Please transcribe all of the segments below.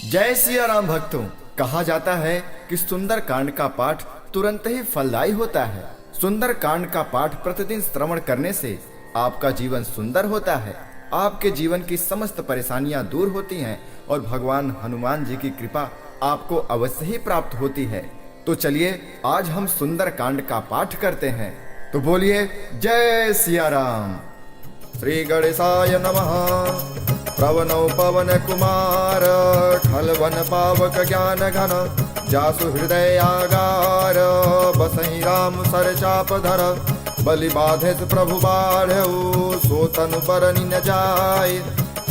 जय सिया राम भक्तों। कहा जाता है कि सुंदर कांड का पाठ तुरंत ही फलदायी होता है। सुंदर कांड का पाठ प्रतिदिन श्रवण करने से आपका जीवन सुंदर होता है, आपके जीवन की समस्त परेशानियां दूर होती हैं और भगवान हनुमान जी की कृपा आपको अवश्य ही प्राप्त होती है। तो चलिए आज हम सुंदर कांड का पाठ करते हैं। तो बोलिए जय सिया राम। श्री गणेशाय नमः। प्रवनौ पवन कुमार खलवन पावक ज्ञान घन जासु हृदय आगार बसहि राम सर चाप धर बलि बाधे प्रभु बाढ़ऊ सो तनु बरनि न जाय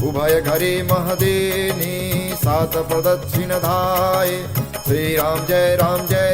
उभय घरे महदेनी सात प्रदक्षिण धाय। श्री राम जय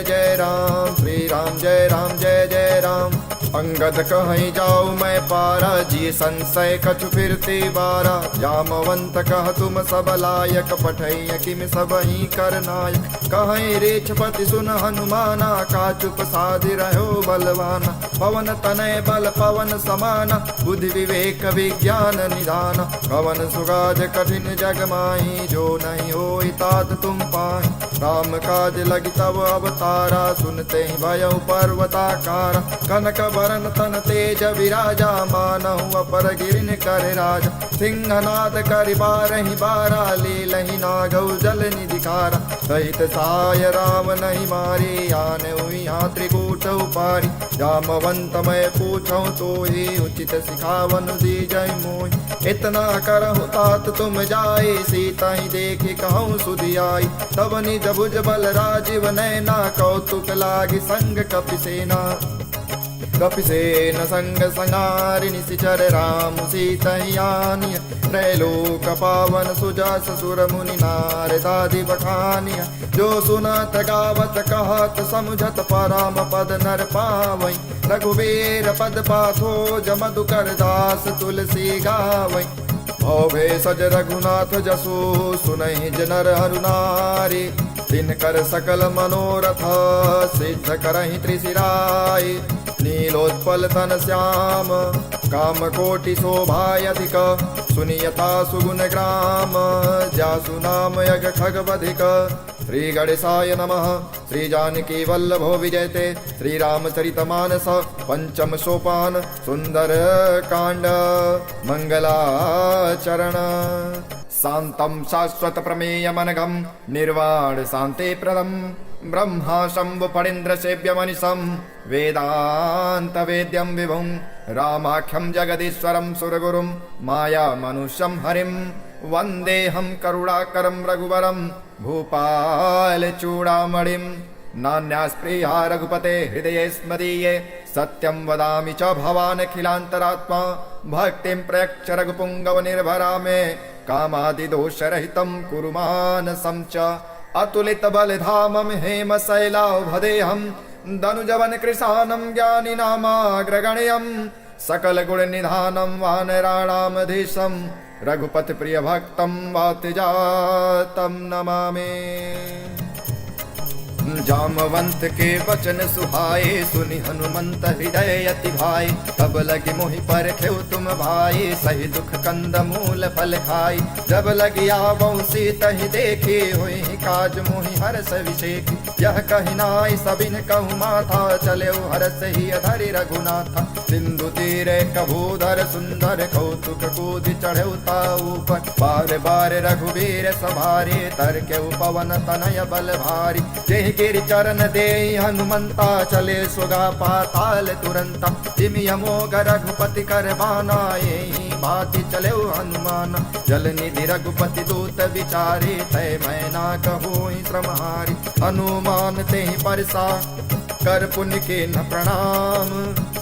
जय राम, श्री राम जय जय राम। अंगद कहीं जाऊं मैं पारा जी संशय कछु फिरते बारा जामवंत कह तुम सब लायक पठै किम सब ही कर नायक कहीं रेछपति सुन हनुमाना का चुप साधि रहो बलवाना पवन तनय बल पवन समाना बुद्धि विवेक विज्ञान निधान पवन सुगाज कठिन जग माही जो नहीं हो तात तुम पाहि राम काज लगी तब अवतारा सुनते ही भय पर्वताकारा कनक वरन तन तेज विराजा मानहु अपर गिरिन कर राजा सिंहनाद करि बारहि बारा लीलहि नागौ जल निधिकारा सहित साय राम नहीं मारे आने यहाँ त्रिकूट उपारी जामवंत मैं पूछूं तो ही उचित सिखावन दी जय मोहि इतना करहु तात तुम जाए सीता ही देखी कहूँ सुधियाई तब निज भुज बल राजीव नैना कौतुक लागी संग कपिसेना कपिसेन संग संगारिणि सिचर राम सीतयानिय त्रैलोक पावन सुजास सुर मुनि नारदादि बखानिय जो सुनत गावत कहत समुझत परम पद नर पावै रघुवीर पद पाथो जमदुकर दास तुलसी गावै भवे सज रघुनाथ जसो सुनहि जनर हरुनारी तिनकर सकल मनोरथ सिद्ध करहि त्रिशिराय नीलोत्पल तन श्याम काम कोटि शोभायधिक सुनियता सुगुण ग्राम जासु नाम यज्ञ खगवधिक। श्री गणेशाय नमः। श्री जानकी वल्लभो विजयते श्री रामचरितमानस पंचम सोपान सुंदर कांड मंगलाचरण। शांतं शाश्वत प्रमेयमनघं निर्वाण शांति प्रदं ब्रह्मा शंभु फणीन्द्र सेव्य मनिषं वेदांत वेद्यं विभुं रामाख्यं जगदीश्वरं सुरगुरुं माया मनुष्यं हरिं वन्देऽहं करुणाकरं रघुवरं भूपाल चूड़ामणिं नान्यास्पृहा रघुपते हृदये स्मदीये सत्यं वदामि च भवानखिलान्तरात्मा भक्तिं प्रयच्छ रघुपुङ्गव निर्भरा मे कामादिदोषरहितं कुरु मानसं च अतुलित बलधामं हेम शैलाभदेहं दनुजवन कृशानं ज्ञानिनामाग्रगण्यं सकल गुण निधानं वानराणामधीशं रघुपति प्रिय भक्तं वातिजातं नमामि। जामवंत के वचन सुहाए सुनि हनुमंत हृदय अति भाई तब लगी मोहि परखेउ तुम भाई सही दुख कंद मूल फल खाई जब लगी आवौ सीता ही देखी हुई काज मोहि हरस विषेकी यह कहि नाई सबिन कहु माथा चले हरस ही अधरि रघुनाथा सिंधु तीरे कभूधर सुंदर कौतुक कूद चढ़े ऊपर बार बार रघुवीर सवारे तरके पवन तनय बल भारी जेहि गिरि चरण दे हनुमंता चले सुगा पाताल तुरंता जिमि अमोघ रघुपति कर बाना यही भांति चले हनुमान जल निधि रघुपति दूत विचारे तय मैं ना कहूँ श्रमहारी हनुमान ते परसा कर पुण्य के न प्रणाम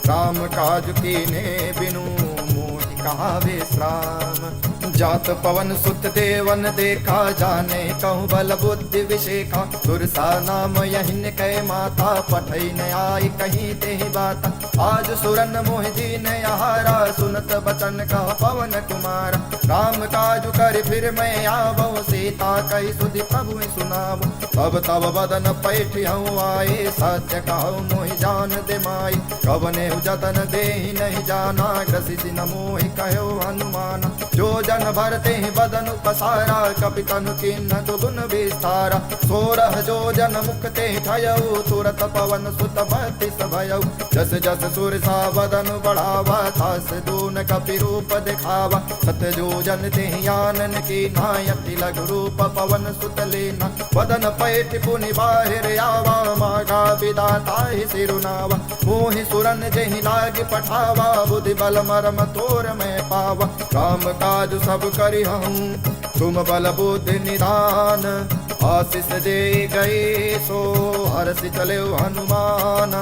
राम काज कीने बिनु मोहि कहा विश्राम जात पवन सुत देवन देखा जाने कहूँ बल बुद्धि विशेखा सुरसा नाम यहिन कै माता पठै न आई कहीं ते बाता आज सुरन मोहि दीन यहारा, सुनत बचन कह पवन कुमार। राम काज कर फिर मैं आवो, सीता कही सुधि प्रभु सुनावो। तब तब बदन पैठियऊ आए, सत्य कहूँ मोहि जान दे माई। कवने जतन देहि नहीं जाना, ग्रसित न मोहि कहो हनुमान। जो जन भरते ही बदन पसारा, कपि तनु किन्ह दुगुन विस्तारा। 16 जो जन मुक्ते ठयऊ, तुरत पवन सुत बत्तीस भयऊ। जस जस सुर सा बदन बढ़ावा, तास दून कपि रूप दिखावा। सत जो जन ते आनन की नायति लघु रूप पवन सुत लेना। बदन पैठ पुनि बाहिर आवा, मागा विदाता ही सिरुनावा। मोहि सुरन जेहि लाग पठावा, बुद्धि बल मरम तोर में पावा। काम काज सब करी हूँ, तुम बल बुद्धि निधान। आशीष दे गए सो हर्षि चले हनुमान।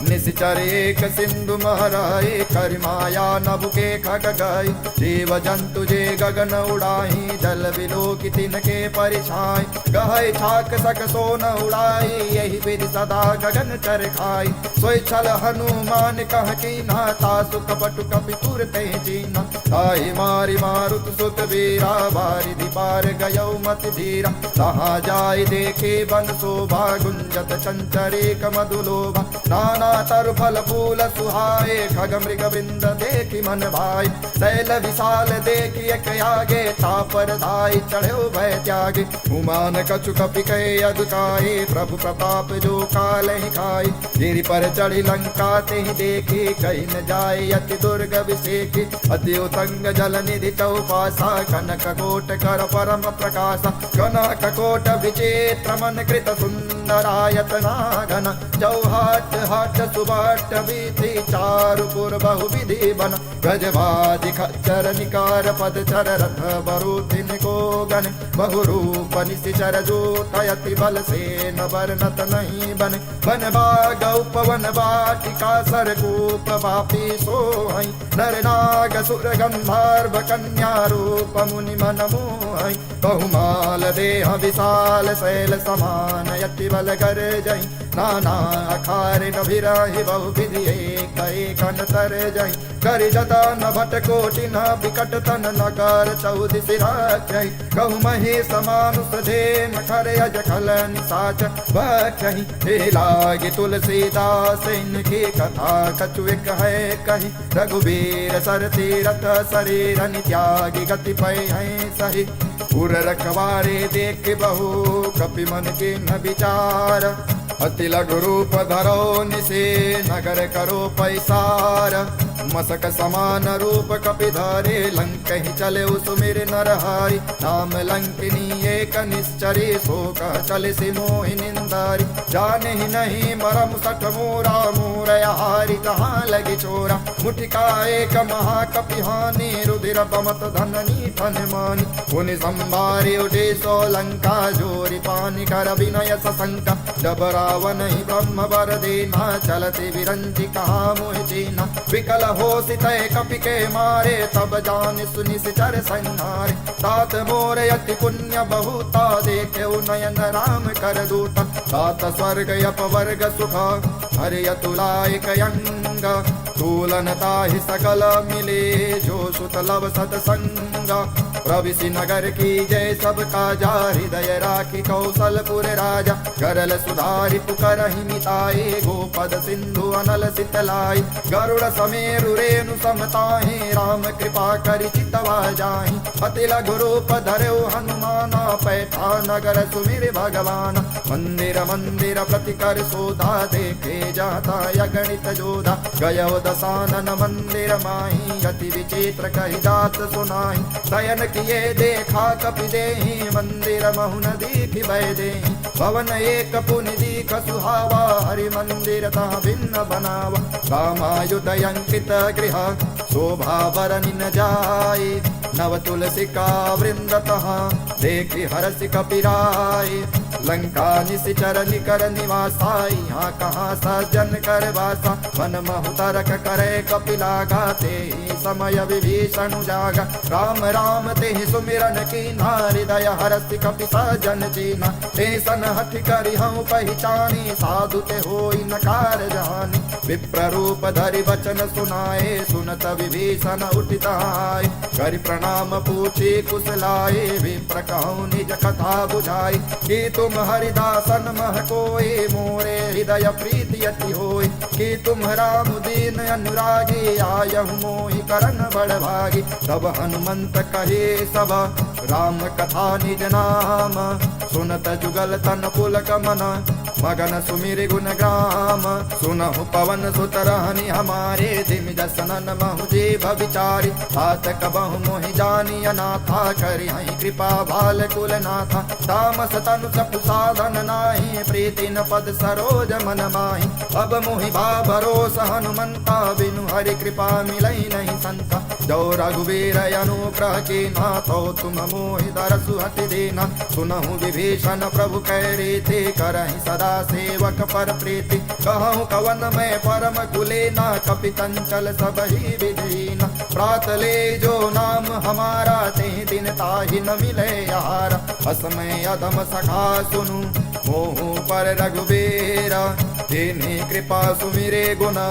निश्चर एक सिंधु महराए, कर माया नभ के खग गई। जीव जंतु जे गगन उड़ाई, जल विलोक तिनके परिछाई। गहै छाक सक सोन उड़ाई, यही विधि सदा गगन चर खाई। सोई छल हनुमान कह कीन्हा, तासु कपटु कपि तुरते जीना। ताहि मारि मारुत सुत वीरा, बारिधि पार गयौ मति धीरा। तहाँ जाय देखे बन शोभा, गुंजत चंचरेक मधुलोभा। नाना तरु फल फूल सुहाए, खग मृग वृंद देखी मन भाई। शैल विशाल देखी एक आगे, तापर धाई चढ़ो भय त्यागे। उमान कछु कपि कहे अधुकाए, प्रभु प्रताप जो काल ही खाई। गिरि पर चढ़ी लंका ते ही देखी, कहीं न जाए अति दुर्ग विषेकी। अति उतंग जल निधि चौपासा, कनक कोट कर परम प्रकाशा। कनक कोट विचित्र मन कृत सुंदरायतना घन। चौहाट हाट सुबाट वीथि, चारु पुर बहु विधि बन। गजबादि खच्चर निकार पद चर, रथ बरूथि निको गण। बहु रूप निशिचर जोतयति, बल से न बरनत नहीं बन। बन बाग उपवन वाटिका, सरकूप वापी सोहै। नर नाग सुर गंधर्व कन्या, रूप मुनि मन मोहै। बहुमाल देह विशाल, शैल समान यति बल कर जई। नाना अखार नभिराहि, बहु विधि एक एक अंतर जई। कर जतन भट कोटि न विकट तन, नगर 14 सिराचै। कहु महेश मानुष धेन, खर अज खल निसाच बचहि। हे लागे तुलसीदास, इनकी कथा कछु एक है कही। रघुबीर सर तीरथ शरीर, त्यागी गति पै है सही। उर रखवारे देख बहु, कपि मन के न विचार। अति लघु रूप धरो निसे, नगर करो पैसार। मसक समान रूप कपि धरे, लंक ही चले सुमिर नरहारी। नाम लंकिनी एक निश्चरी, सो कह चले सि मोहि निंदारी। जाने ही नहीं मरम सठ मोरा, मोरहारी कहाँ लगी चोरा। मुठिका एक महाकपि हानि, रुधिर बमत धननी ठन मानी। पुनि संभारी उठे सो लंका, जोरी पानी कर विनय सशंका। जब रावण ही ब्रह्म वर देना, चलते विरंची कहा मोहि चीना। विकल होसित कपि के मारे, तब जान सुनि सिचर संहारे। तात मोर यति पुण्य बहुता, देखे नयन राम कर दूता। तात स्वर्ग अपवर्ग सुख, हरि अतुलायक यंग। तूलनता ही सकल मिले, जो सुत लब सतसंग। प्रविशि नगर की जय सब काजा, हृदय राखी कौशलपुर राजा। करल सुधारि पुकरहि मिताए, गोपद सिंधु अनल सितलाई। गरुड़ समेरु रेणु समताहि, राम कृपा करि चितवा जाहि। अति लघु रूप धरौ हनुमाना, पैठा नगर सुमिर भगवान। मंदिर मंदिर प्रति कर सोधा, देखे जाता अगणित जोधा। गयो दसानन मंदिर माही, अति विचित्र कहि जात सुनाहि। शयन किए देखा कपि देहि, मंदिर महुन दीखि भय देहि। भवन एक पुनि दीख सुहावा, हरि मंदिर तह भिन्न बनावा। रामायुध अंकित गृह, शोभा बरनि न जाय। नव तुलसी का वृंदतः देखी हरसि कपिराय लंका निशिचर निकर निवासाई यहाँ कहाँ सज्जन कर वासा मन महु तरक करे कपिला गाते समय विभीषण जागा राम राम ते सुमिरन की हृदय हरसि कपि सज्जन जीना ते सन हठ करि हूँ पहचानी साधु ते होई नकार जानी विप्र रूप धरि वचन सुनाए सुनत विभीषण उठित आए करि प्रणाम पूछी कुशलाए विप्र कहूँ निज कथा बुझाई कि तुम हरिदासन मह कोई मोरे हृदय प्रीति अति होई कि तुम राम दीन अनुरागी आयहु मोहि करन बड़ भागी तब हनुमंत कहे सब राम कथा निज नाम सुनत जुगल तन पुलक मन मगन सुमिर गुण ग्राम सुनहु पवन सुत रहनि हमारे दिमि दसनन महु जीव विचारी तात कबहु मोहि जानी अनाथा करि हई कृपा भाल कुल नाथा तामस तनु सपु साधन नाही प्रीति न पद सरोज मन माही अब मोहि भा भरोस हनुमंता बिनु हरि कृपा मिलई नहीं संता जो रघुवीर अनुग्रह की नाथो तुम मोहि दरसु हटि देना सुनहु विभीषण प्रभु कै रीति करहि सदा सेवक पर प्रीति कहूँ कवन में परम कुलेना कपि चंचल सब ही विधीना प्रात ले जो नाम हमारा ते दिन ताहि न मिले यार असमय अधम सखा सुनु मोह पर रघुबीरा तेने कृपा सुमिरे गुना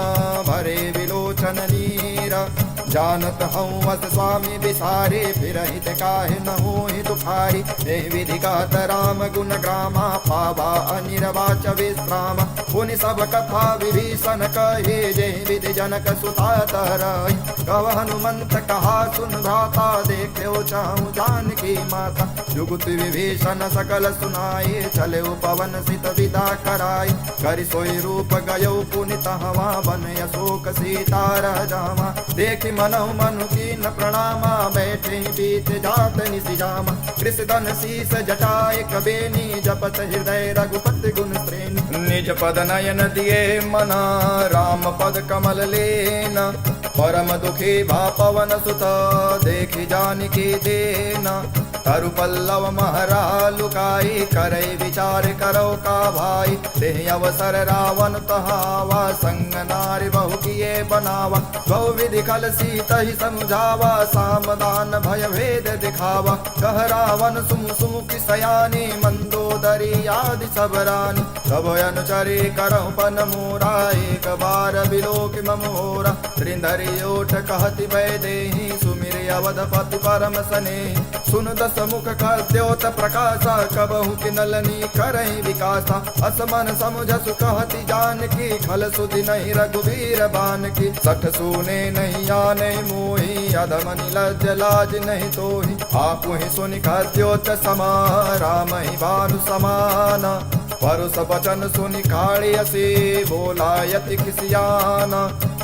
भरे विलोचन नीरा जानत हूँ अस स्वामी विसारे फिर हित काहे न होहि दुखारी हे विधि गात राम गुण ग्रामा पावा अनिर्वाच विश्राम पुनि सब कथा विभीषण कहे जय विधि जनक सुता तरई कव हनुमंत कहा सुन भ्राता देखो चाहूँ जानकी माता जुगुत विभीषण सकल सुनाए चले पवन सित विदा कराई करि सोई रूप गयो पुनित हवा बन अशोक सीता रह जावा देखि मनहु मनु कीन प्रणामा बैठे बीत जात निशिजामा कृषदन शीस जटाए कबेनी जपत हृदय रघुपति गुण श्रेणी निज पद नयन दिए मना राम पद कमल लेना परम दुखी भा पवन सुत देखि जानकी देना तरु पल्लव महरा लुकाई करे विचार करो का भाई देह अवसर रावण तहावा संग नारी बहु किए बनावा गौ विधि खल सीत ही समझावा सामदान भय भेद दिखावा कह रावण सुम सुम की सयानी मंदोदरी आदि सब रानी सब अनुचरी करहु पन मोरा एक बार बिलोक मम होरा त्रिंधरी ओठ कहति भय देहि सुमिर अवधपति परम सने सुन दस मुख का द्योत प्रकाशा कबहु कि नलनी करहि विकासा असमन समुझ कहति जानकी खल सुधि नहीं रघुवीर बान की सठ सुने नहीं आने मोहि अधम निलज लाज नहीं तोहि आपु ही सुनि द्योत समा राम ही भानु समाना परुष बचन सुनि काढ़ियसी बोला यति खिसियाना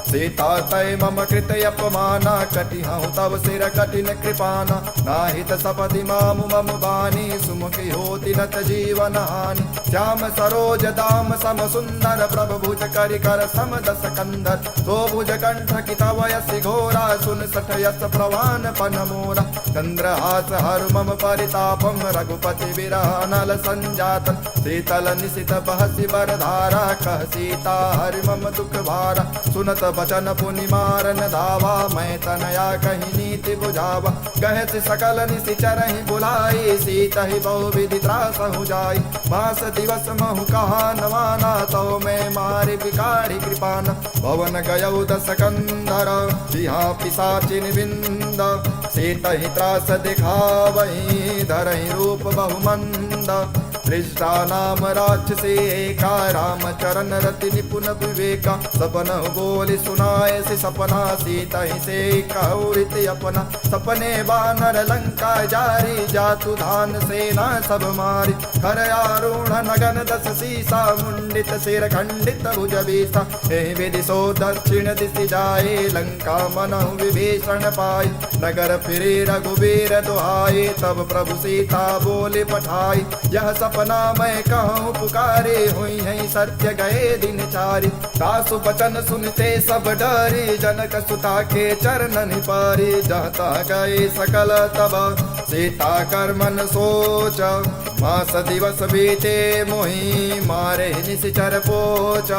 सीता तय मम कृत अपमाना कटि हूँ तब सिर कठिन कृपाना नाहित सपति मामु मम बानी सुमुखी होति नत जीवन हानि श्याम सरोज दाम सम सुंदर प्रभु भुज करि कर सम दस कंदर तो भुज कंठ की तव यसी घोरा सुन सठ यस प्रवान पन मोरा चंद्रहास हर मम परितापम रघुपति विरह नल संजात शीतल निशित बहसी बरधारा कह सीता हरि मम दुख भारा सुनत बचन पुनि मारन धावा मैं तनया कहीं नीति बुझावा कहत सकल निशिचर ही बुलाई सीत ही बहु विधि त्रास हो जाई मास दिवस महु कहा नवाना तो मैं मारे बिगाड़ी कृपाना भवन गयौ दस कंधर बिहा पिशाचिन बिंद सीत ही त्रास दिखावही धरहि रूप बहुमंद दृष्टा नाम राक्षसी एका राम चरण रति निपुण विवेका सपन बोली सुनाए से सपना सीता ही से कहूरित अपना सपने बानर लंका जारी जातु धान सेना सब मारी कर आरूढ़ नगन दस सीसा मुंडित सिर खंडित भुज बीसा हे विधि सो दक्षिण दिशि जाए लंका मनहु विभीषण पाई नगर फिरे रघुवीर दुहाई तब प्रभु सीता बोले पठाई यह सप सपना मैं कहूँ पुकारे, हुई है सत्य गए दिन चारि। सासु बचन सुनते सब डरे, जनक सुता के चरणन पारे। जहता गए सकल तब सीता कर मन सोच, मास दिवस बीते मोहि मारे निश्चर पोच।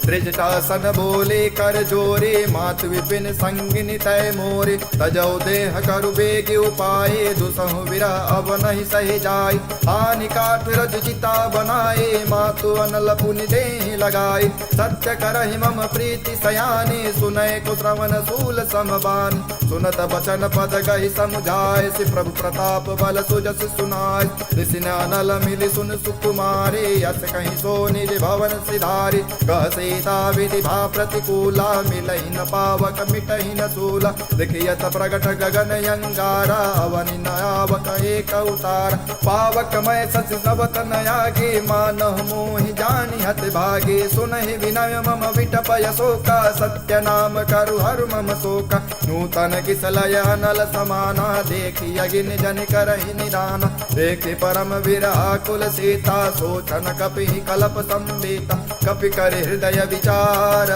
त्रिजटासन बोले कर जोरे, मातु विपिन संगिनी तय मोरे। तजौ देह करु बेग उपाय, दुसहु विरह अब नहीं सही जाय। हानि काठ रज चिता बनाए, मातु अनल पुनि देहि लगाए। सत्य करहि मम प्रीति सयानी, सुनय को श्रवण सूल समबान। सुनत बचन पद गहि समुझाय, श्री प्रभु प्रताप बल सुजस सुनाय। ऋषि अनल मिलि सुन सुकुमारे, यस कहीं सो निज भवन सिधारे। कह सीता विधि भा प्रतिकूला, मिलहि न पावक मिटहि न सूला। देखियत प्रगट गगन अंगारा, अवनि न आवक एक अवतार। पावक मैं सच नवत नयागे, मानह मोहि जानि हत भागे। सुनहि विनय मम विटपय शोका, सत्य नाम करु हर मम शोका। नूतन किसलय अनल समाना, देखि अगिन जन करहि निदाना। देखे परम विराकुल सीता, सोचन कपि कलप संवेता। कपि कर हृदय विचार,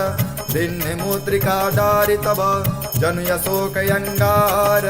दिन्हि मुद्रिका डारि तब। जन यशोक अंगार,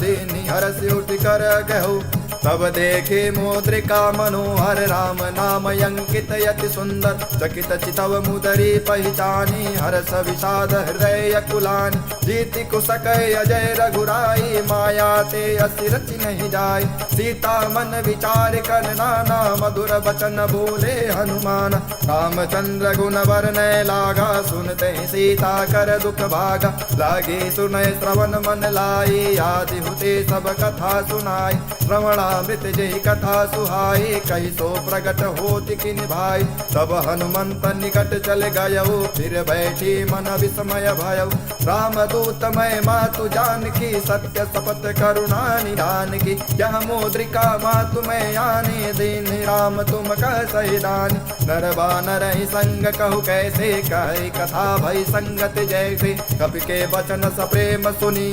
दीनि हरस उठ कर गहु। तब देखे मुद्रिका मनोहर, राम नाम अंकित यति सुंदर। चकित चितव मुदरी पहचानी, हरस विषाद हृदय कुलानि। जीति कुसकै अजय रघुराई, माया ते असि रचि नहीं जाय। सीता मन विचार कर नाना, मधुर बचन बोले हनुमान। रामचंद्र गुण वर्णय लागा, सुनते सीता कर दुख भागा। लागे सुनय श्रवण मन लाई, आदि हुते सब कथा सुनाई। श्रवणामृत जय कथा सुहाई, कही सो प्रगट होति किन भाई। तब हनुमंत निकट चल गयो, फिर बैठी मन विस्मय भयो। राम दूत मैं मातु जानकी, सत्य शपथ करुणा निधान की। यह मुद्रिका मातु मैं आने, दीन राम तुम कह सही दानी। नर बानर ही संग कहु कैसे, कहे कथा भई संगत जैसे। कपि के वचन सप्रेम सुनी,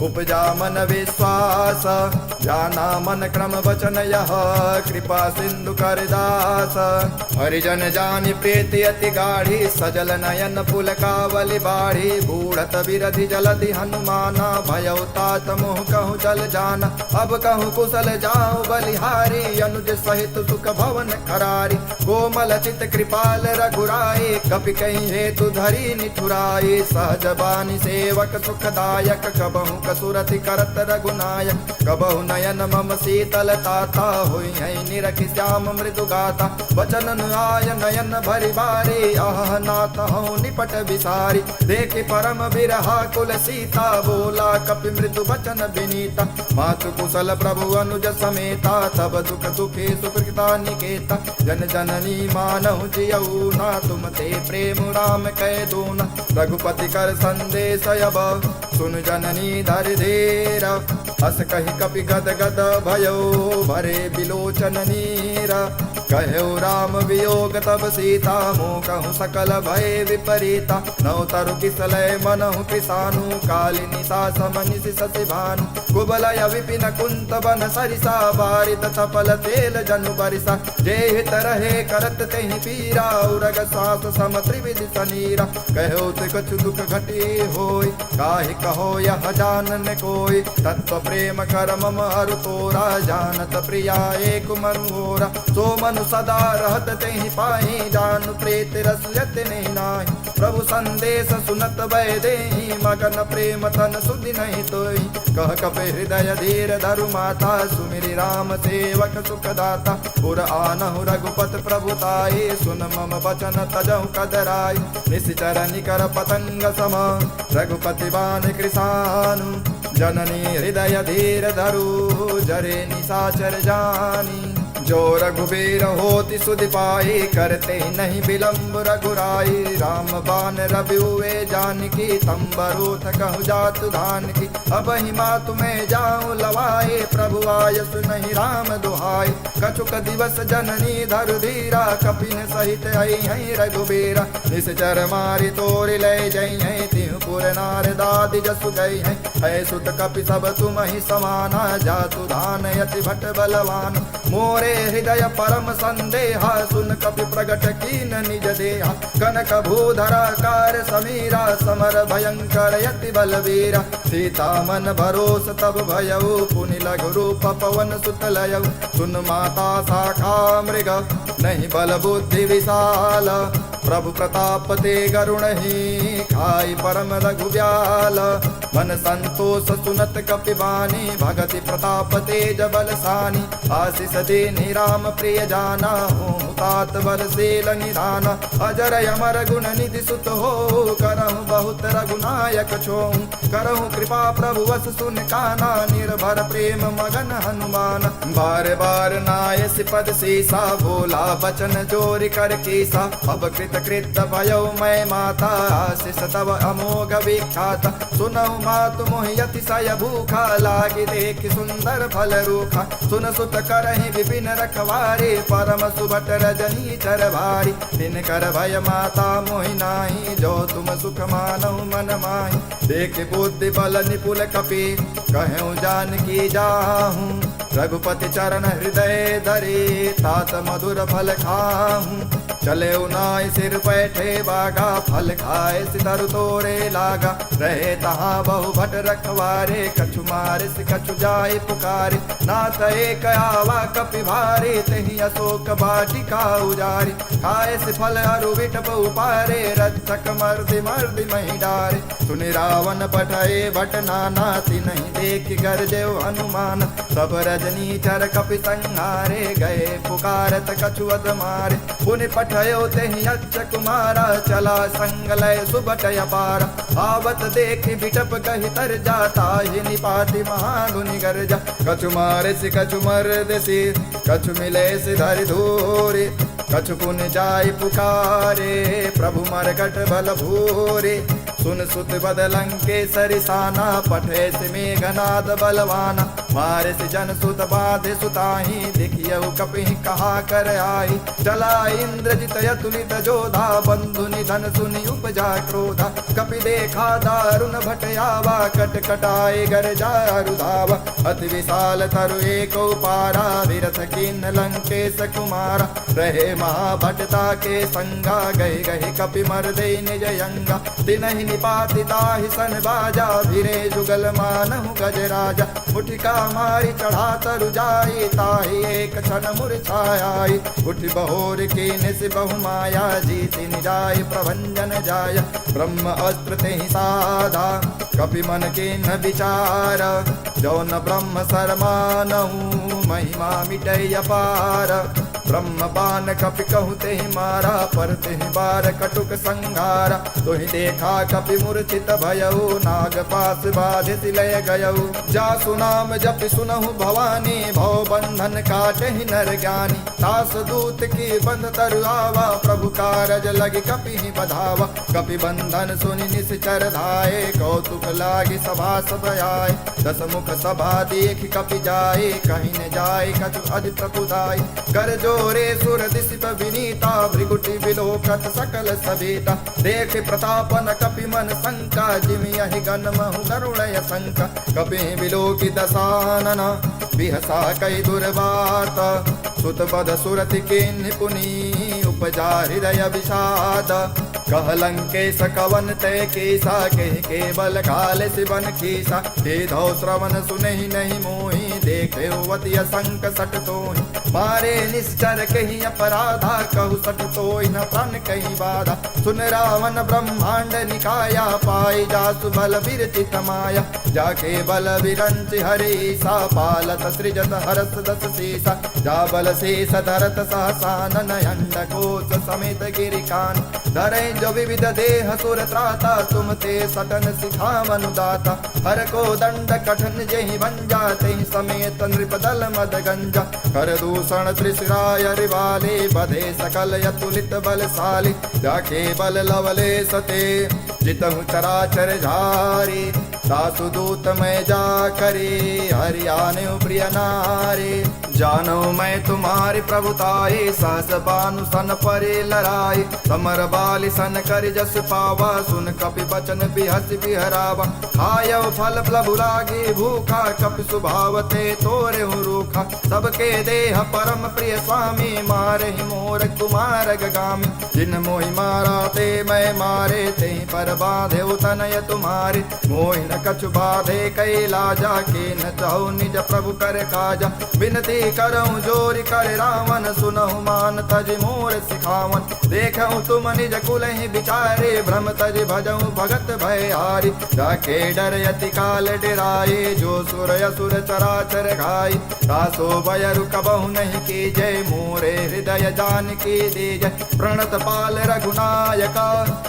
उपजा मन विश्वास। जाना मन क्रम वचन यह, कृपा सिंधु कर दास। हरिजन जानि प्रीति अति गाढ़ी, सजल नयन पुलकावली बाढ़ी। बूढ़त बिरधि जलधि हनुमाना, भयउ तात मोह कहूँ चल जाना। अब कहूँ कुशल जाऊँ बलिहारी, अनुज सहित सुख भवन करारी। कोमल चित कृपाल रघुराई, कपि कहीं हेतु धरी निठुराई। सहज बानी सेवक सुखदायक, कबहु कसुरति करत रघुनायक। कबहु नयन मम शीतल ताता, हुई है निरखि श्याम मृदु गाता। वचन आय नयन भरि बारी, आह नाथ हूँ निपट विसारी। देखि परम बिरहा कुल सीता, बोला कपि मृदु वचन विनीता। मातु कुशल प्रभु अनुज समेता, तब दुख दुखे सुकृता निकेता। जन जननी मानहु जियऊ ना, तुम ते प्रेम राम कह दूना। रघुपति कर संदेश अब, सुन जननी धर धीरा। हस कहि कपि गद गद भयो, भरे बिलोचन नीरा। कहु राम वियोग तब सीता, मोह कहूँ सकल भय विपरीता। नव तरु किसलय मनहु किसानु, कालिनी सास मनिषि शशि भानु। कुबलय विपिन कुंत बन सरिसा, बारित चपल तेल जनु बरिसा। जे हित रहे करत तेहि पीरा, उरग सास सम त्रिविधि सनीरा। कहो ते कछु दुख घटी होय, काहि कहो यह जानन कोय। तत्व प्रेम कर मम अरु तोरा, जानत प्रिया एक मनोरा। सो मनु सदा रहत तेहि पाहि, जानु प्रीत रस यत नहीं नाहि। प्रभु संदेश सुनत भय देहि, मगन प्रेम तन सुधि नहीं तोहि। कह कपि हृदय धीर धरु माता, सुमिरि राम सेवक सुखदाता। पुर आनहु रघुपत प्रभुताई, सुन मम वचन तजहु कदराई। निश्चर निकर पतंग सम, रघुपति बान कृसानु। जननी हृदय धीर धरु, जरे निशाचर जानी। जो रघुबीर होति सुधि पाई, करते नहीं विलम्ब रघुराई। राम बान रवि हुए जानकी, तंबरूथ कहु जातु धान की। अब ही मातु में जाऊं लवाए, प्रभु आयस नहीं राम दुहाई। कछुक दिवस जननी धरु धीरा, कपिन सहित आई है रघुबीरा। निश्चर मारि तोरि ले जई है, तिहु पुर नार दादि जसु गई है। है सुत कपि सब तुम ही समाना, जातु धान यति भट बलवान। मोरे हृदय परम संदेहा, सुन कपि प्रगट कीन निज देहा। कनक भूधराकार समीरा, समर भयंकर यति बलवीरा। सीता मन भरोस तब भयउ, पुनि लघु रूप पवन सुत लयउ। सुन माता शाखा मृग, नहीं बल बुद्धि विशाल। प्रभु प्रताप ते गरुणहि, खाई परम रघु ब्याल। मन संतोष सुनत कपि बानी, भगति प्रताप तेज बलसानी। आशीष देनि राम प्रिय जाना, हों तात बल सेल निधाना। अजर अमर गुण निधि सुत हो, करहु बहुत रघुनायक छोहु। करहु कृपा प्रभु वस सुन काना, निर्भर प्रेम मगन हनुमान। बार बार नाय सिपद सीसा, बोला बचन जोरि कर कीसा। अब कृत कृत भयो मैं माता, आशीष तब अमोघ विख्यात। सुनहु मातु मोहि अतिशय भूखा, लागी देख सुंदर फल रूखा। सुन सुत करहि विपिन रखवारे, परम सुभट रजनी चर भारी। दिन कर भय माता मोहि नाही, जो तुम सुख मानहु मन माहि। देख बुद्धि बल निपुल कपि, कहूँ जानकी जाहूँ। रघुपति चरण हृदय धरे, तात मधुर फल खाहूँ। चले उनाई सिर बैठे बागा, फल खाए सितर तोरे लागा। रहे तहाँ बहु भट रखवारे, कछु मारे से कछु जाए पुकारे। नाथ एक आवा कपि भारे, तही अशोक बाटिका उजारी। खाए से फल अरु विटप उपारे, रक्षक मर्दि मर्दि मही डारे। सुनि रावण पठए भट नाना, तिन्हि देख गरजेउ हनुमान। सब रजनी चर कपि संहारे, गए पुकारत कछु अध मारे। पुनि पठयो तेहि अच्छ कुमारा, चला संग लय सुबट अपारा। आवत देख बिटप कहि तर जाता, ही निपाति महागुनि गर्जा। कछु मारे से कछु मर्द से, कछु मिले से धरि धूरे। कछु पुन जाय पुकारे, प्रभु मरकट बल भूरे। सुन सुत बदलंके सरिसाना, पठे से मेघनाद बलवाना। मारे से जन सुत बाधे सुताही, देखियउ कपि कहा कर आई। चला इंद्रजित यतुलित जोधा, बंधु निधन सुनि उपजा क्रोधा। कपि देखा दारुण भट आवा, कट कटाए गरजा रुधावा। अति विशाल तरु एक पारा, विरथ किन्न लंकेश कुमारा। रहे महाभटता के संगा, गहे गहे कपि मर्दे निज यंगा। तिनहि निपाति ताहि सन बाजा, भिरे जुगल मानहु गजराजा। मुठिका मारी चढ़ा तरु जाई, ताहि एक क्षण मूर्छाई। उठि बहोर कीन से बहु माया, जीति निजाय प्रभंजन जाय। ब्रह्म अस्त्र तेहि साधा, कपि मन कीन विचार। जौन ब्रह्म सरमानहु, महिमा मिटै अपार। ब्रह्म बान कपि कहु तेहि मारा, पर तेहि बार कटुक संघारा। तोहि देखा कपि मूर्छित भयउ, नाग पास बाधि सिलय गयउ। जासु नाम जपि सुनहु भवानी, भव बंधन काटहि नर ज्ञानी। तास दूत की बंध तरु आवा, प्रभु कारज लगी कपि बधावा। कपि बंधन सुनि निश्चर धाये, कौतुक लागी सभा सब आए। दस मुख सभा देख कपि जाए, कहीं न जाए कछु अधि प्रकुदाय। कर जोरे सुर दिसिप विनीता, भृगुटि विलोकत सकल सभेता। देख प्रतापन कपि मन शंका, जिमियहि गण महु करुणय शंका। कपि विलोकि दशानन, बिहसा कई दुर्वात। सुत बद सुरति के निपुनी, उपजा हृदय विषाद। कह लंकेश कवन तय केसा, कहि केवल काल सिवन कीसा। हे धौ श्रवण सुनहि नहीं मोहि, देखे वति असंक सट तोहि। मारे निश्चर कहीं अपराधा, कहु सट तोहि न प्राण कहीं बाधा। सुन रावण ब्रह्मांड निकाया, पाई जासु बल विरचित माया। जाके बल विरंच हरीसा, पालत सृजत हरस दस सीसा। जा बल शेष धरत सहसानन, अंडकोश समेत गिरिकान। धरे जो विविध देह सुर त्राता, तुम ते सटन सिखावनु दाता। हर को दंड कठन जेहि भंजा, तेहि समेत नृपदल मद गंजा। कर दूषण त्रिशिराय रिवाले, बधे सकल यतुलित बलशाली। जाके बल लवले सते, जितहु चराचर झारी। सासु दूत मैं जा करे, हरियाने प्रिय नारे। जानो मैं तुम्हारी प्रभुताई, सहस बानु सन परे लड़ाई। समर बाली सन कर जस पावा, सुन कपि बचन बिहस बिहरावा। खायव फल प्रभु लागी भूखा, कपि स्वभाव ते तोरे रूखा। सबके देह परम प्रिय स्वामी, मारे मोर कुमार गगामी। जिन मोहि मारा ते मैं मारे, ते पर बाधे तनय तुम्हारे। मोहि न कछु बाधे कैलाजा, के न चाहु निज प्रभु कर काजा। विनती करऊँ जोरि कर रावण, सुनहु मान तज मोर सिखावन। देखऊँ तुम निज कुल ही विचारे, भ्रम तज भजऊँ भगत भयहारी। जाके डर यति काल डराए, जो सुर असुर चराचर घाई। तासो भय रुकबहु नहीं की जय, मोरे हृदय जान की दे जय। प्रणत पाल रघुनायका,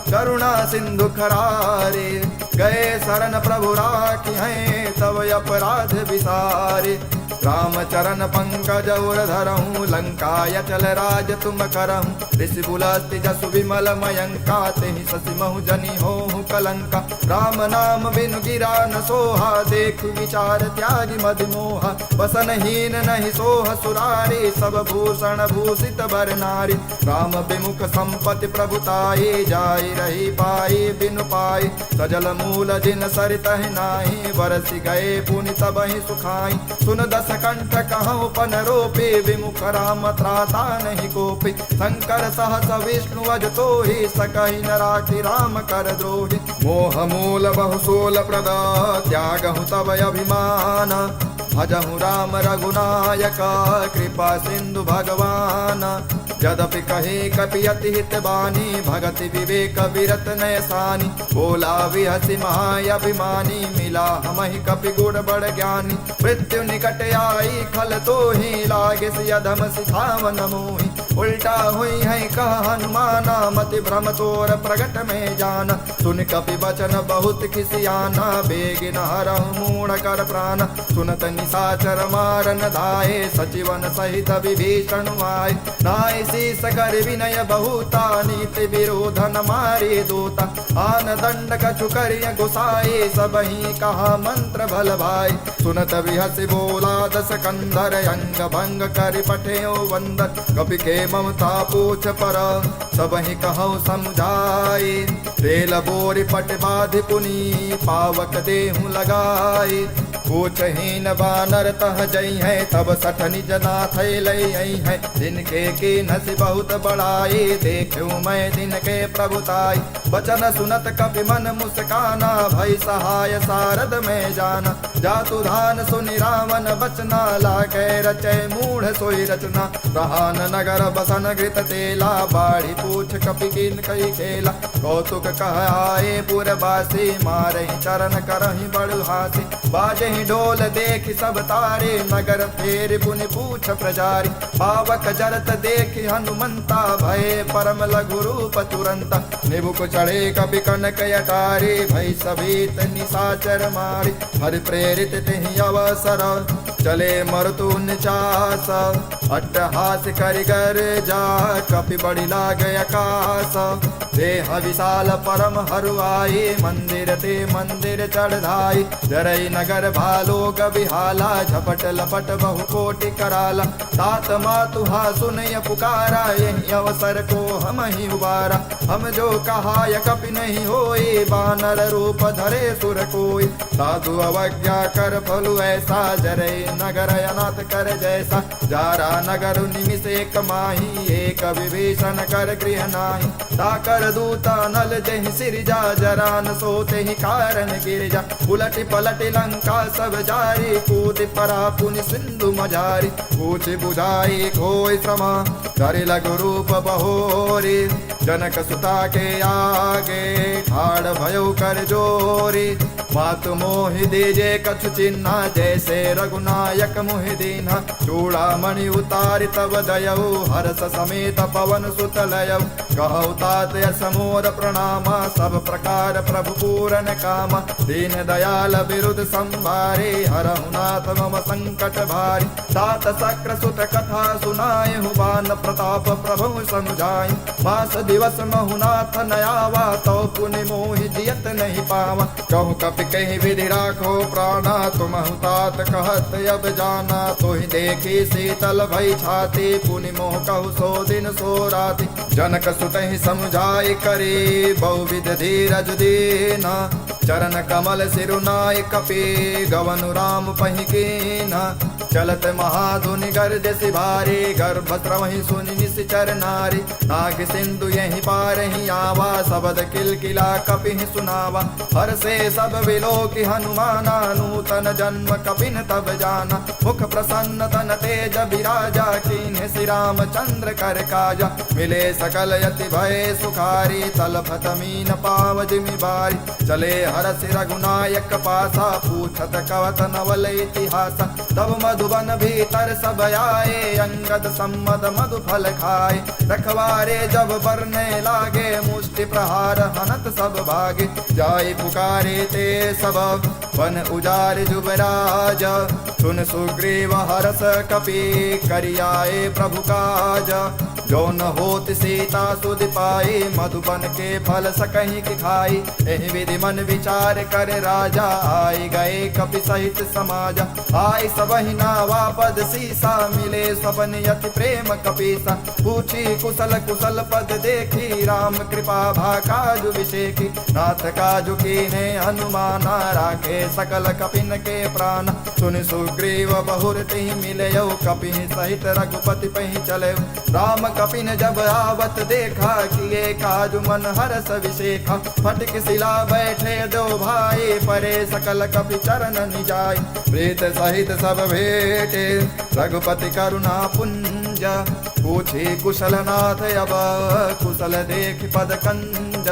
करुणा सिंधु खरारे। गए शरण प्रभु राखी हैं, तब अपराध विसारे। राम चरण पंकज उर धरहूँ, लंकाय चल राज तुम करहूँ। ऋषि बुलस्ति जसु विमल मयंका, तेहि शशि महु जनि होहु कलंका। राम नाम बिनु गिरा न सोहा, देखु विचार त्यागी मदि मोहा। वसनहीन नहीं सोह सुरारी, सब भूषण भूषित बर नारी। राम विमुख संपत्ति प्रभुताई, जाई रही पाई बिनु पाई। सजल मूल जिन सरितहि नाही, बरसि गए पुनि तबहि सुखाई। सुन दस कंठ कहूँ पन रोपे, विमुख राम त्राता नहीं कोपे। शंकर सहस विष्णु अज तोहि, सकहि न राखि राम कर द्रोहि। मोह मूल बहु सोल प्रदा, त्यागहु तब अभिमान। भजहु राम रघुनायक, कृपा सिंधु भगवान। यद्यपि कहे कपि अति हित बानी, भगति विवेक विरत नय सानी। बोला विहसि महाअभिमानी, मिला हमहि कपि गुण बड़ ज्ञानी। मृत्यु निकट आई खल तोहि, लागे सि अधम सिखावन मोहि। उल्टा हुई है कह हनुमाना, मति भ्रम तोर प्रगट में जाना। सुन कपि बचन बहुत खिसियाना, बेगिन हरहु मूढ़ कर प्राण। सुनत निशाचर मारन धाये, सचिवन सहित विभीषण आए। नाय शीस कर विनय बहुता, नीति विरोधन मारे दूता। आन दंड कछु करिय गुसाए, सबहि कहा मंत्र भल भाई। सुनत विहसि बोला दस कंधर, अंग भंग कर पठेओ वंदन। कपि के ममता पूछ पर, सबहि कहूँ समझाए। तेल बोरि पट बाधि पुनि, पावक देहु लगाए। पूछहीन बानर तह जई है, तब सठ निज नाथ लई है। जिनके की नसी बहुत बड़ाई, देखूँ मैं दिन के प्रभुताई। वचन सुनत कपि मन मुस्काना, भई सहाय सारद में जाना। जातु धान सुनि रावण बचना, लागे रचय मूढ़ सोई रचना। रहान नगर बसन घृत तेला, बाढ़ी पूछ कपि किन कई खेला। कौतुक कह आए पुरवासी, मारहि चरण करहि बड़ु हासी। बाजहि ढोल देख सब तारे, नगर फेर पुनि पूछ प्रजारी। पावक जरत देख हनुमंता, भय परम लघु रूप तुरंता। निबुक चढ़े कपि कनक अटारी, भई सभीत निशाचर मारी। हरि प्रेरित तिहि अवसर, चले मरतु निचास। अट्टहास करि गर्जा, कपि बड़ि लागे आकाश। देह विशाल परम हरुआई, मंदिर ते मंदिर चढ़ाई। जरई नगर भालोग बिहाला, झपट लपट बहु कोटि कराला। तात मातुहा सुनय पुकारा, यही अवसर को हम ही उबारा। हम जो कहाय कपि नहीं होई, बानर रूप धरे सुर कोई। साधु अवज्ञा कर फलु ऐसा, जरई नगर अनाथ कर जैसा। जारा नगर निमिष एक माही, एक विभीषण कर गृह नाही। ताकर दूता नल जहि सिरजा, जरा न सोते ही कारण गिरजा। उलटि पलटि लंका सब जारी, कूद परा पुनि सिंधु मझारी। पूछ बुझाई खोई समा, धरि लघु रूप बहोरी। जनक सुता के आगे, ठाड़ भयो कर जोरी। मातु मोहि दीजे कछु चिन्हा, जैसे रघुनायक मोहि दीन्हा। चूड़ामणि उतारि तब दयऊ, हर्ष समेत पवन सुत लयऊ। कहु तात समोर प्रणामा, सब प्रकार प्रभु पूरन कामा। दीन दयाल बिरुद संभारे, हरहु नाथ मम संकट भारी। तात शक्र सुत कथा सुनाए, बान प्रताप प्रभु समुझाए। मास दिवस महु नाथ नयावा, तो पुनि मोहि जियत नहीं पावा। कहु कपि कपि कहीं विधि राखो प्राणा, तुम हुतात कहत अब जाना। तो ही देखी शीतल भई छाती, पुनि मोह कहु सो दिन सो राति। जनक सुतहि समझाई करी, बहुविध धीरज दीना। चरण कमल सिरुनाय कपि, गवनु राम पहि कीना। चलत महाधुनि गर्जसि भारी, गर्भ स्रवहि सुनि निश्चर नारी। नाग सिंधु यहीं पारहि आवा, शब्द किलकिला कपिहि सुनावा। हर से सब विलोकि हनुमाना, नूतन जन्म कपिन तब जाना। मुख प्रसन्न तन तेज विराजा, कीन्ह श्री रामचंद्र कर काजा। मिले सकल यति भय सुखारी, तलफत मीन पाव जिमि बारी। चले हरष रघुनायक पासा, पूछत कवत नवल इतिहासा। तब मधुबन भीतर सब आए, अंगद सम्मद मधु फल खाए। रखवारे जब बरने लागे, मुष्टि प्रहार हनत सब भागे। जाय पुकारे ते सब, वन उजार जुबराज। सुन सुग्रीव हरस कपि, करियाए प्रभु काज। जो न होत सीता सुध पाई, मधुबन के फल सकहीं की खाई। एहि विधि मन विचार कर राजा, आए गए कपि सहित समाजा। आय सबहि नावा पद सीसा, मिले सबन यति प्रेम कपीसा। पूछी कुशल कुशल पद देखी, राम कृपा भा काजु विषेखी। नाथ काजु कीने हनुमाना, राखे सकल कपिन के प्राण। सुन सुग्रीव बहुर तिहि मिलयो, कपि सहित रघुपति पहि चलयो। राम कपिन जब आवत देखा, किए काजु मन हरस विशेखा। फटक शिला बैठे दो भाई, परे सकल कपि चरण निजाय। प्रीत सहित सब भेटे, रघुपति करुणा पुंज। पूछे कुशल नाथ अब, कुशल देख पद कंज।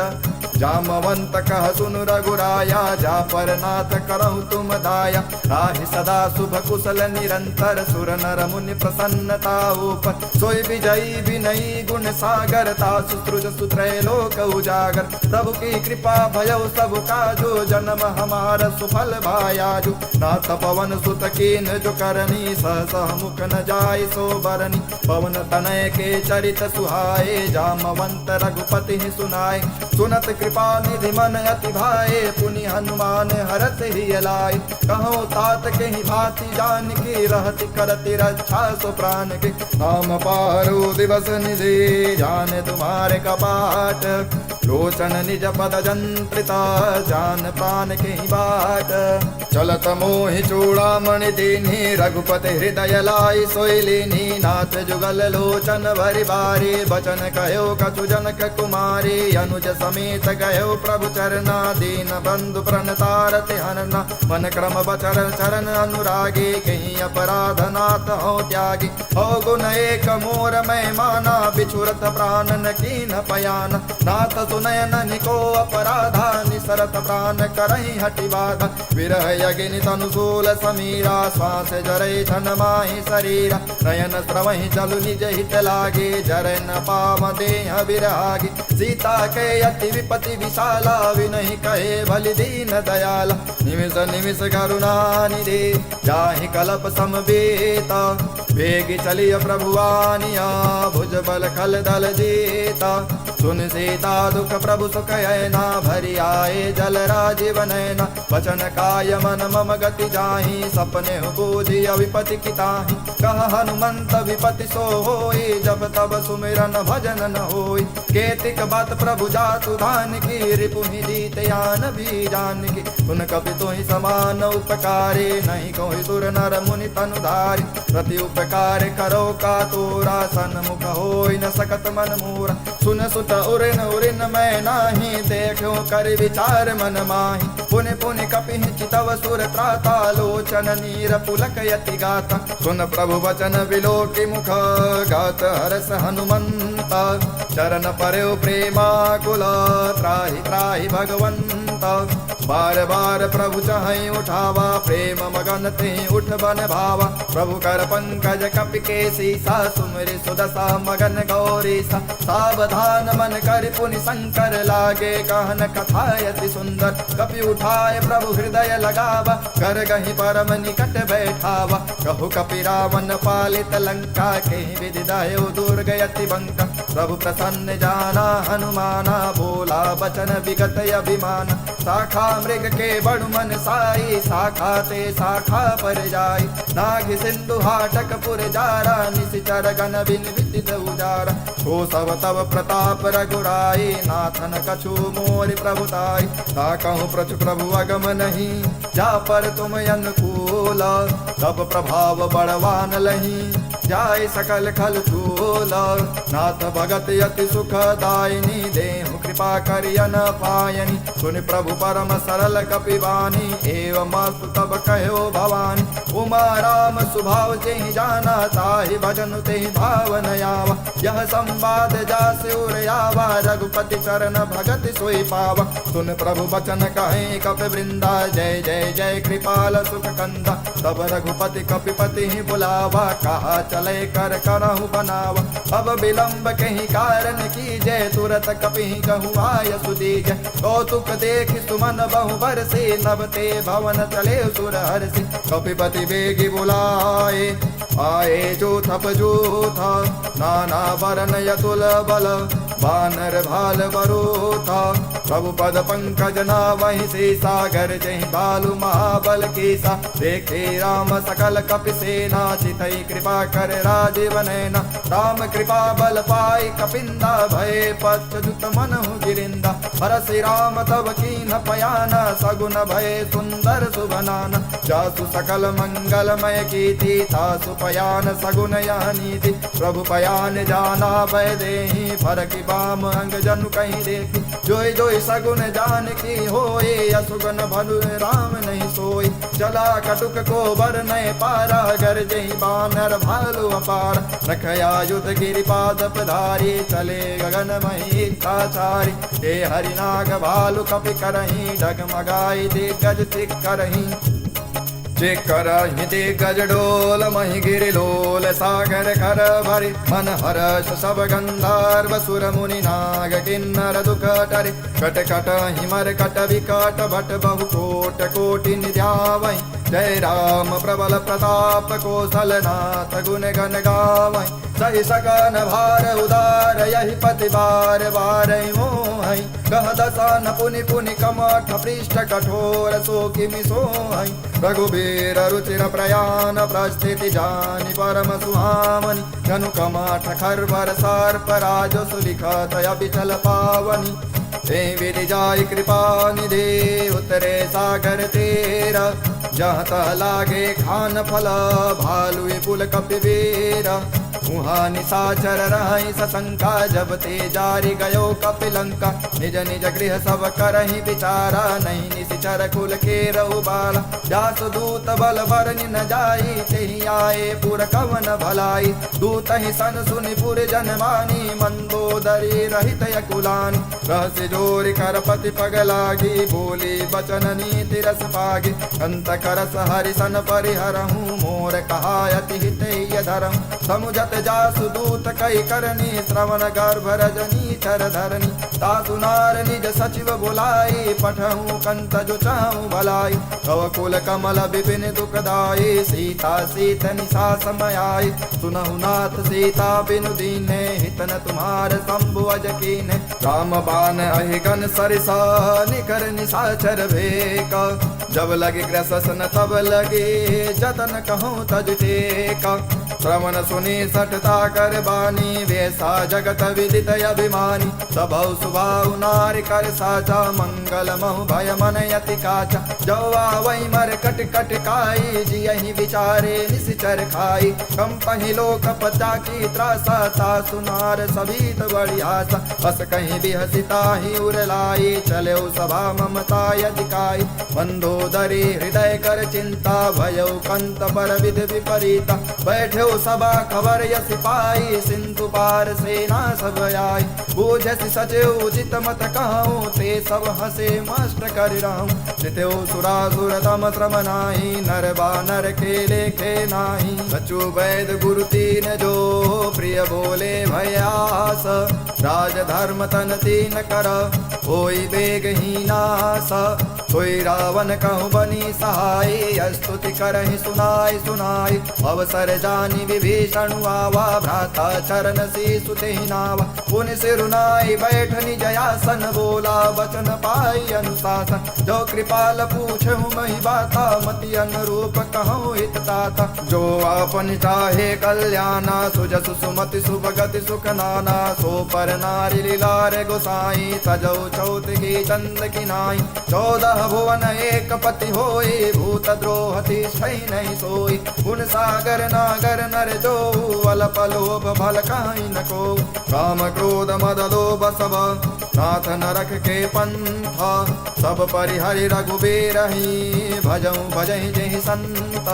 जामवंत कह सुन रघुराया, जा पर नाथ करहु तुम दाया। राहि सदा शुभ कुशल निरंतर, सुर नर मुनि प्रसन्नता ऊपर। सोई विजयी विनयी गुण सागर, तासु सृज सुत्रय लोक उजागर। प्रभु की कृपा भयउ सब काजो, जन्म हमार सुफल भायाजु। नाथ पवन सुत कीन जो करनी, सहस मुख न जाय सो बरनी। पवन तनय के चरित सुहाए, जामवंत रघुपति सुनाए। सुनत कृपा निधि मन अति भाए, पुनि हनुमान हरत ही लाए। कहो तात के ही भांति जान की, रहति करति रक्षा सो प्राण के। नाम पारो दिवस निधि, जान तुम्हारे कपाट। लोचन निज पद जंत्रिता, जान प्राण के ही बाट। चलत मोहि चूड़ामणि दीन्ही, रघुपति हृदय लाई सोई लीन्ही। नाथ जुगल लोचन भरि बारी, बचन कहो कछु जनक कुमारी। अनुज समेत गयो प्रभु चरना, दीन बंधु प्रणतारति हरना। मन क्रम बचर चरण अनुरागी, कहीं अपराध नाथ हो त्यागी। हो गुण एक मोर मैं माना, बिछुरत प्राण न कीन पयाना। नाथ सुनयन निको अपराधा, निसरत प्राण करहि हटि बाधा। विरह यज्ञ तनुशूल समीरा, श्वास जरै छन माहि शरीरा। नयन स्रवहि जलु निज हित लागे, जरै न पाव देह विरागी। सीता के अति विपति विशाला, विनहि कहे भलि दीन दयाला। निमिष निमिष करुणा निधे, जाहि कलप समवेता। वेग चलिय प्रभु आनिया, भुज बल खल दल जीता। सुन सीता दुख प्रभु सुख ऐना, भरि आए जल राजीव नैना। वचन काय मन मम गति जाहि, सपने बूझि विपति किताहि। कह हनुमंत विपति सो होई, जब तब सुमिरन भजन न होई। केतिक बात प्रभु जातु धान की, रिपुहि जीत यान भी जान की। सुन कपि तुहि समान उपकारी, नहीं कोई सुर नर मुनि तनुधारी। प्रति उपकार करो का तोरा, सन्मुख होई न सकत मन मोरा। सुन सुत उरिन उरिन मैं नाही, देखो कर विचार मन माही। पुनि पुनि कपिहि चितव सुर त्राता, लोचन नीर पुलक यति गाता। सुन प्रभु वचन विलोकि मुख, गात हरस हनुमंता। चरण पर्यो प्रेमाकुला, त्राहि त्राहि भगवंता। बार बार प्रभु चाहि उठावा, प्रेम मगन तिहि उठ बन भावा। प्रभु कर पंकज कपि केसीसा, सुमिरि सुदशा मगन गौरीसा। सावधान मन कर पुनि शंकर, लागे कहन कथा यति सुंदर। कपि उठाए प्रभु हृदय लगावा, कर गहि परम निकट बैठावा। कहु कपि रावण पालित लंका, केहि विधि दह्यो दुर्ग यति बंका। प्रभु प्रसन्न जाना हनुमाना, बोला बचन विगत अभिमान। शाखा मृग के बड़ु मन साई, शाखा ते शाखा पर जाई। नाग सिंधु हाटक पुर जारा, निशिचर गण बिन विदित उजारा। हो सब तब प्रताप रघुराई, नाथन कछु मोर प्रभुताई। ताकहु प्रचु प्रभु अगम नहीं, जा पर तुम अनुकूल। तब प्रभाव बड़वान लही, जाय सकल खल थूल। नाथ भगत अति सुखदायिनी, देहु कृपा करियन पायनी। सुन प्रभु परम सरल कपिवानी, एवं मास्तु तब कहो भवानी। उमा राम स्वभाव जेहि जाना, ताहि भजन तेहि भावन आवा। यह संवाद जासि उर आवा, रघुपति चरण भगत सोई पावा। सुन प्रभु वचन कहे कपि वृंदा, जय जय जय कृपाल सुख कंदा। तब रघुपति कपिपति ही बुलावा, कहा चले कर करहु बनावा। अब विलंब कहीं कारण की, जय तुरत कपि कहु आय सुदीजय। कौतुक देख सुमन बहु बरसे, नभ ते भवन चले सुर हर्षि। कपिपति बेगी बुलाए, आए जो थप जो था। नाना वरन यतुल बल, बानर भाल बरो था। प्रभु पद पंकज नावहि से, सागर जहि बालु महाबल केसा। देखे राम सकल कपि सेना, चितई कृपा कर राजीव नैना। राम कृपा बल पाई कपिंदा, भय पच्युत मनहु गिरिंदा। हरसि राम तब कीन पयाना, सगुन भय सुंदर सुभनाना। जासु सकल मंगलमय कीर्ति, तासु पयान सगुन यह नीति। प्रभु पयान जाना भय देहि, फरकि बाम अंग जनु कहीं देखी। जोई जोई सगुन जान की होए, असुगन भनु राम नहीं सोई। चला कटुक को बर नय पारा, गर जही बानर भालु अपार। रखया युध गिरिपाद पधारी, चले गगन मही काचारी। हे हरिनाग भालु कपि करही, डगमगाई दिग्गज तिक करही। जे करहि दिग्गज डोल, महि गिरि लोल सागर कर भरि। मन हर्ष सब गंधर्व सुर मुनि नाग, किन्नर दुख टरि। कट कट हिमर कट विकट, भट बहु कोट कोटि निध्यावहि। जय राम प्रबल प्रताप, कौशलनाथ गुण गण गावहि। सहि सकन भार उदार, यहि पति बार बार मोहि। गह दसन पुनि पुनि कमठ, पृष्ठ कठोर सो किमि सोहि। रघुबीर रुचिर प्रयाण, प्रस्थिति जानि परम सुहामनि। जनु कमठ खरवर सर्प, राज सुलिखत अबिचल पावनि। ते विधि जाय कृपा निधे, उतरे सागर तेरा। जहाँ तह लागे खान फल, भालु पुल कपिवीरा। मुहा निशाचर रहि सशंका, जब ते जारि गयो कपिलंका। निज निज गृह सब करहि विचारा, नहीं निशिचर कुल के रहु बाला। जासु दूत बल बरनि न जाई, तेहि आए पुर कवन भलाई। दूत ही सन सुनि पुर जनमानी, मंदोदरी रहित यकुलानी। रहस्य जोरि कर पति पग लागी, बोली बचन नीति रस पागी। अंत करस हरि सन परिहरहूँ, मोर कहा अति हितैय धरहूँ। समुझत जासु दूत कई करनी, श्रवण गर्भ रजनी चर धरनी। तासु नार निज सचिव बुलाई, पठहूँ कंत जो चाहूँ भलाई। कव कुल कमल विपिन दुखदाई, सीता सीत निशा समयाई। सुनहु नाथ सीता बिनु दीने, हितन तुम्हार शंभु अज कीने। राम बान अहिगन सरिसा, निकर निशाचर भेका। जब लगे ग्रसन तब लगे, जतन कहूँ तज टेका। श्रवण सुनी सठता कर बानी, वैसा जगत विदित अभिमानी। सबौ सुभाउ नारि कर साचा, मंगल महु भय मन यति काचा। जौआ वही मर कट कट काई, जियहि विचारे निशिचर खाई। कंपहि लोक पचा की त्रासा, तासु नार सभीत बड़ी आशा। बस कहीं भी हसिता ही उरलाई, चले सभा ममता यदिकाई। मंदोदरी हृदय कर चिंता, भयउ कंत पर विधि विपरीता। बैठे सभा खबर यस पाई, सिंधु पार सेना सब आई। बूझसि सचिव उचित मत कहूँ, ते सब हसे मस्त कर रहूँ। जितेउ सुरासुर तम श्रम नाही, नर बानर के लेखे नाही। बचु वैद गुरु तीन जो, प्रिय बोले भयास। राज धर्म तन तीन कर, होई बेग ही नास। सोई रावण कहु बनी सहाय स्तुति करहि सुनाई सुनाई अवसर जानी विभीषण आवा भ्राता चरण शीसु तेहि नावा पुनि सिरुनाई बैठ निज आसन बोला वचन पाई अनुशासन जो कृपाल पूछहु मही बाता मति अनुरूप कहूँ हित ताता जो आपन चाहे कल्याणा सुजसु सुमति सुभगति सुख नाना सो पर नारी लीलार गोसाई तजौ चौथ की चंद की नाई 14 भुवन एक पति होई भूत द्रोहति सही नहीं सोई गुण सागर नागर नर जो अल्प लोभ भल काई न को काम क्रोध मद लोभ सब नाथ नरक के पंथा सब परिहरि रघुबीर भजऊ भजहि जहि संत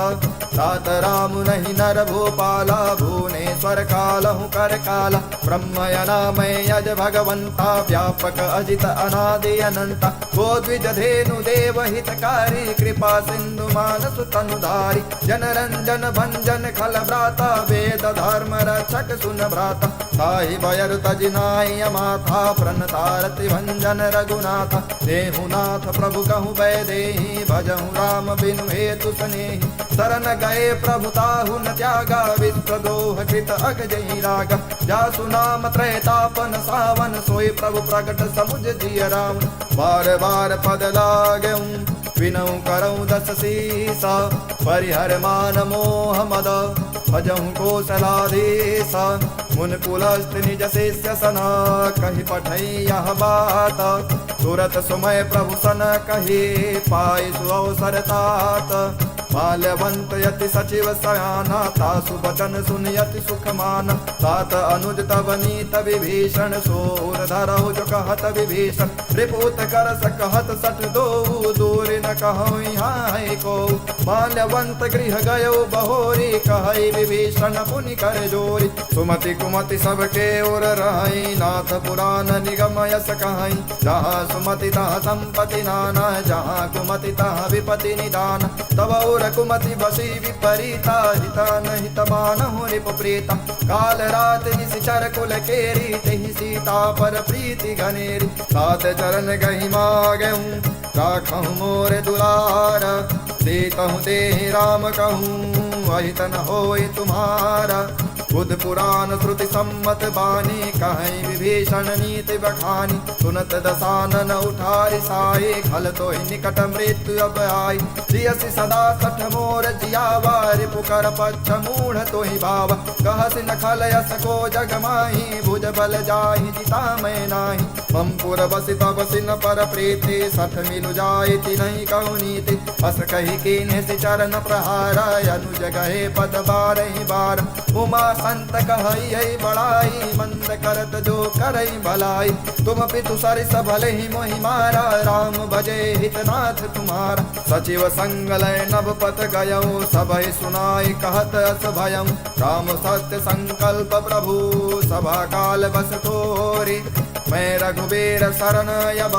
तात राम नहीं नर भूपाला भुवनेश्वर कालहु कर काला ब्रह्मयनामय यज भगवंता व्यापक अजित अनादि अनंता गो द्विज धेनु देव हितकारी कृपा सिंधु मानस तनुधारी जन रंजन भंजन खल भ्राता वेद धर्म रक्षक सुन भ्राता साहि भयर तजिनाय माथा प्रणतारति भंजन रघुनाथ देहुनाथ प्रभु कहु वैदेही भजहु राम बिनु हेतु स्नेहि शरण गए प्रभु ताहु न त्यागा विश्वद्रोह कृत अगजहि रागा जासु नाम त्रैतापन सावन सोई प्रभु प्रकट समुझ जिय राम बार बार पद लागऊं विनऊ करऊं दस सीसा परिहर मान मोह मद भजहु कौशलाधीश मुन कुलस्थ निज शिष्य सना कहि पठई यह बात तुरत सुमय प्रभु सन कहि पाई सुअवसर तात माल्यवंत यति सचिव सयाना तासु बचन सुनियति सुख मान तात अनुज तब नीत विभीषण सोर धरहु जो कहत विभीषण रिपुत कर सकहत सठ दो दूर न कहु यहाँ को माल्यवंत गृह गयो बहोरी कहई विभीषण पुनि कर जोरी सुमति कुमति सबके ओर रही नाथ पुराण निगम यस कहई जहाँ सुमति तहाँ संपत्ति नाना जहाँ कुमति तहाँ विपति निदान तब कुमति बसी विपरीता हिता नहीं तमानहु रिप प्रीता काल रात निशिचर कुल केरी तेहि सीता पर प्रीति घनेरी सात चरण गहि मागहूँ राखहु मोर दुलार सीतहु देहि राम कहूँ अहित न होय तुम्हारा बुध पुराण श्रुति सम्मत बानी कहीं विभीषण नीति बखानी सुनत दसानन उठारी साई खल तो निकट मृत्यु अब आई जियसि सदा सठ मोर जियावा रिपुकर पच्छ मूढ़ तो ही भावा कहसि न खल यस को जग माही भुज बल जाहि जिता मैं नाही ममपुर बसि तब सिन पर प्रीति सठ मिलु जायति नहीं कहु नीति अस कही कीन्हे सि चरण प्रहारा अनुज गहे पद बारहि बार उमा संत कहई बड़ाई मंद करत जो करई भलाई तुम पितु सरिस भले ही मोहि मारा राम भजे हितनाथ तुम्हारा सचिव संग लय नभ पत गयो सबहि सुनाई कहत अस भयम राम सत्य संकल्प प्रभु सभा काल बस तोरी मैं रघुबीर शरण यब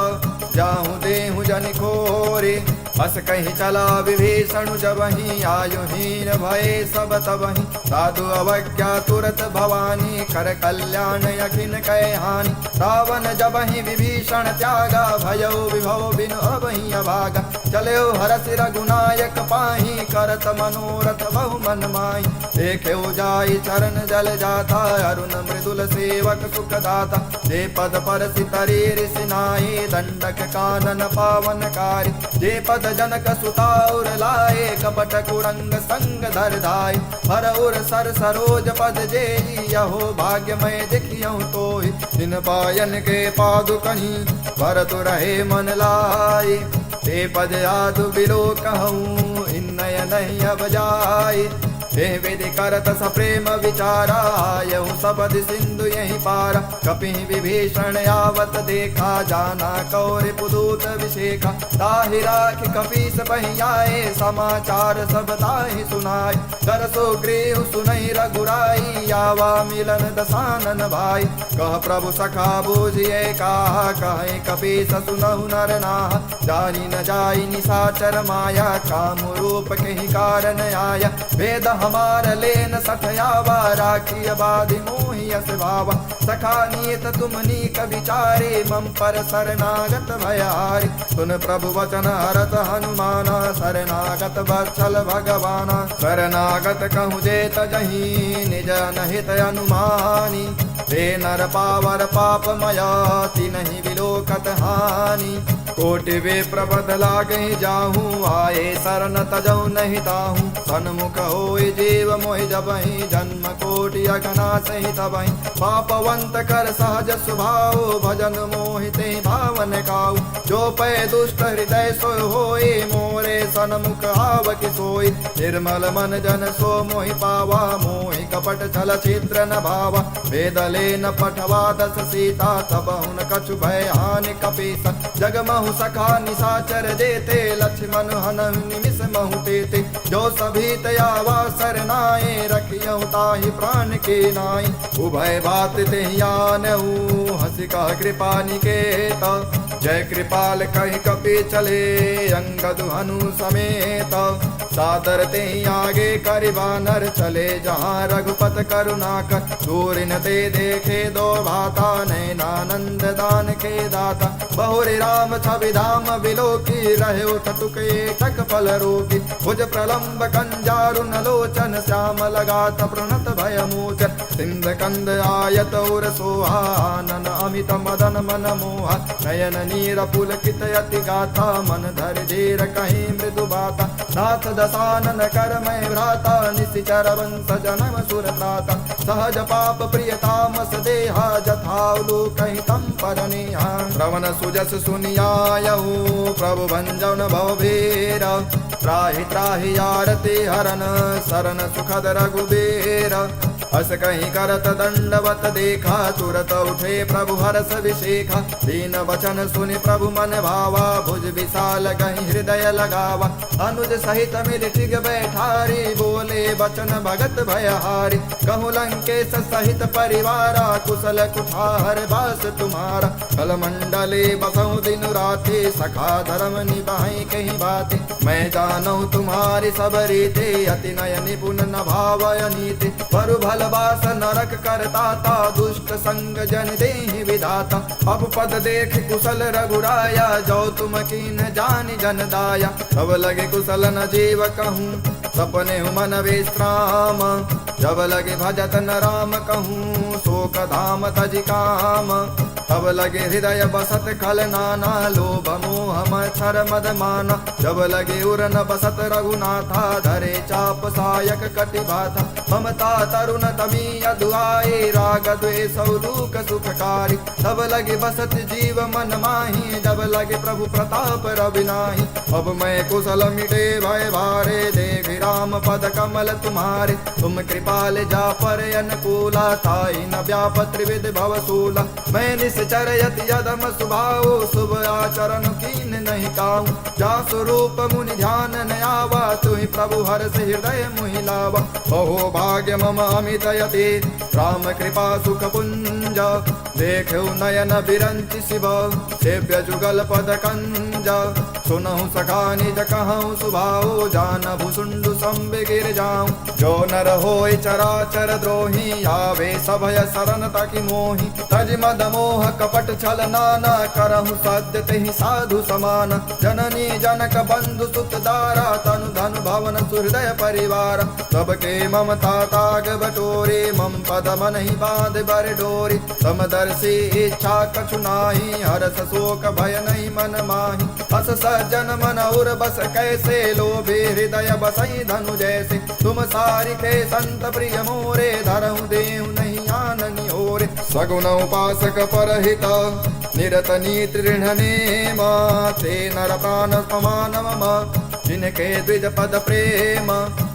जाहु देहु जन खोरी अस कहीं चला विभीषण जबहि आयुहीन भय सब तबहि साधु अवज्ञा तुरत भवानी कर कल्याण यखिन कै हानि रावण जबहि विभीषण त्यागा भयो विभव बिनु अबहि अभागा चलो हरसि रघुनायक पाही करत मनोरथ बहु मन माही देखे जाई चरण जल जाता अरुण मृदुल सेवक सुख दाता जे पद पर सितरी ऋषिनाई दंडक कानन पावनकारी जे पद जनक सुताउर लाए कपट कुरंग संग धर धाय हर उर सर सरोज पद जेई यहो भाग्यमय देखियौ तोय दिन पायन के पादुकहि भरत रहे मन लाए ते पद आदु बिलो कहूँ इन्नय नहीं अब जाय हे विधि करत सप्रेम विचारा यहु सबद सिंधु यही पारा कपि विभीषण आवत देखा जाना कौर पुदूत विशेखा ताहि राख कपीस पहियाए समाचार सब ताहि सुनाय कर सो गृह सुनई रघुराई यावा मिलन दसानन भाई कह प्रभु सखा बूझिए कहा कहे कपीस सुनहु नर नाह जानी न जाई निशाचर माया काम रूप के ही कारण आया वेद हमार लेन सठयावा राखी बाधि मोहि मोहि यस भावा। सखा नियत तुम नीक विचारे मम पर शरणागत भयारि। सुन प्रभु वचन हरत हनुमाना शरणागत वत्सल भगवाना। शरणागत कहूँ जे तजहि निज अनहित अनुमानी। हे नर पावर पाप मया तिन्हि विलोकत हानि। कोटि वे प्रबद लागहि जाहूँ आए शरण तजौ नहीं ताहूँ। सन्मुख होय जीव मोहि जबहि जन्म कोटि अघनासहि तबहि। पापवंत कर सहज स्वभाव भजन मोहिते भावन काऊ। जो पै दुष्ट हृदय सोय होय मोरे सन्मुख आवक सोय। निर्मल मन जन सो मोहि पावा मोहि कपट छल छिद्र न भावा। वेदले न पठवा दस सीता तब हुन कछु भय हानि कपीसा। जगमहु सखा निशाचर जेते लक्ष्मण हनहु निमिष महु तेते। जो सभी तयावा सरनाए रखियहु ताहि प्राण के नाई। उभय बात तेहि आनहु हंसी कह कृपा निकेत। जय कृपाल कहि कपि चले अंगद हनु समेत। सादर तेहि आगे करि बानर चले जहाँ रघुपत करुणाकर। दूर न ते देखे दो भाता नैनानंद दान के दाता। बहुरि राम छवि धाम बिलोकी रहे उठ टुके टक फल रोकी। भुज प्रलंब कंजारुन लोचन श्याम लगात प्रणत भय मोचन। सिंध कंद आयत और सोहानन अमित मदन मन मोहा। नयन नीर पुलकित यति गाथा मन धर धीर कहीं मृदु बाता। नाथ दसानन कर मैं भ्राता निशिचर वंश जनम सुर प्राता। सहज पाप प्रियतामस देहा जथाउलु कहीं तम पर नेहा। श्रवण सुजस सुनियायहु प्रभु भंजन भवभीर। त्राहि त्राहि आरती हरन शरण सुखद रघुबीर। हस कहीं करत दंडवत देखा तुरत उठे प्रभु हरस विशेखा। दीन वचन सुनि प्रभु मन भावा भुज विशाल कहीं हृदय लगावा। अनुज सहित मिल टिग बैठारी बोले वचन भगत भयहारी। कहूँ लंकेश सहित परिवारा कुशल कुठार बास तुम्हारा। कल मंडले बसहु दिन राते सखा धर्म निभाई कहीं बातें। मैं जानू तुम्हारी सब रीते अति नय निपुण न भावय नीति। पर भल बास नरक करताता दुष्ट संग जन देहि विधाता। अब पद देख कुशल रघुराया जो तुम कीन जानि जन दाया। तब लगे कुशल न जीव कहूँ सपने मन विश्राम। जब लगे भजत न राम कहूँ शोक धाम तज काम। तब लगे हृदय बसत खल नाना लोभ मोह मच्छर मद माना। जब लगे उर न बसत रघुनाथा धरे चाप सायक कटि बाधा। ममता तरुण तमी अधुआए राग द्वेष लूक सुखकारी। तब लगे बसत जीव मन माही जब लगे प्रभु प्रताप रविनाही। अब मैं कुशल मिटे भय भारे देख राम पद कमल तुम्हारे। तुम कृपाल जा पर अनुकूला ताई न व्याप त्रिविध भवसूला। मैं निश्चर यति यदम सुभाव शुभ आचरण कीन नहीं काऊ। जा स्वरूप मुनि ध्यान न आवा तुहि प्रभु हर्ष हृदय मुहि लावा। बहो भाग्य मम अमित यति राम कृपा सुख पुंज। देखो नयन बिरंचि शिव सेव्य जुगल पद कंज। सुनहु सखा निज कहूँ सुभाऊ जान भुसुंडु संबे गिर जाऊँ। जो नर होय चराचर द्रोही आवे सभय शरण ताकि मोहि। तज मद मोह कपट छल नाना करहु सद्य तेहि साधु समान। जननी जनक बंधु सुत दारा तनु धन भवन सुहृदय परिवार। सबके ममता ताग बटोरे मम पद मन ही बांध बर डोरी। समदर्शी इच्छा कछु नाही हरस शोक भय नहीं मन माही। हस सज्जन मन उर बस कैसे लोभे हृदय बसई धनु जैसे। तुम सारिखे संत प्रिय मोरे धरहु देहु नहीं आननि ओरे। सगुन उपासक परहित निरत नीति ऋणनेम। ते नर प्राण समान मम जिनके द्विज पद प्रेम।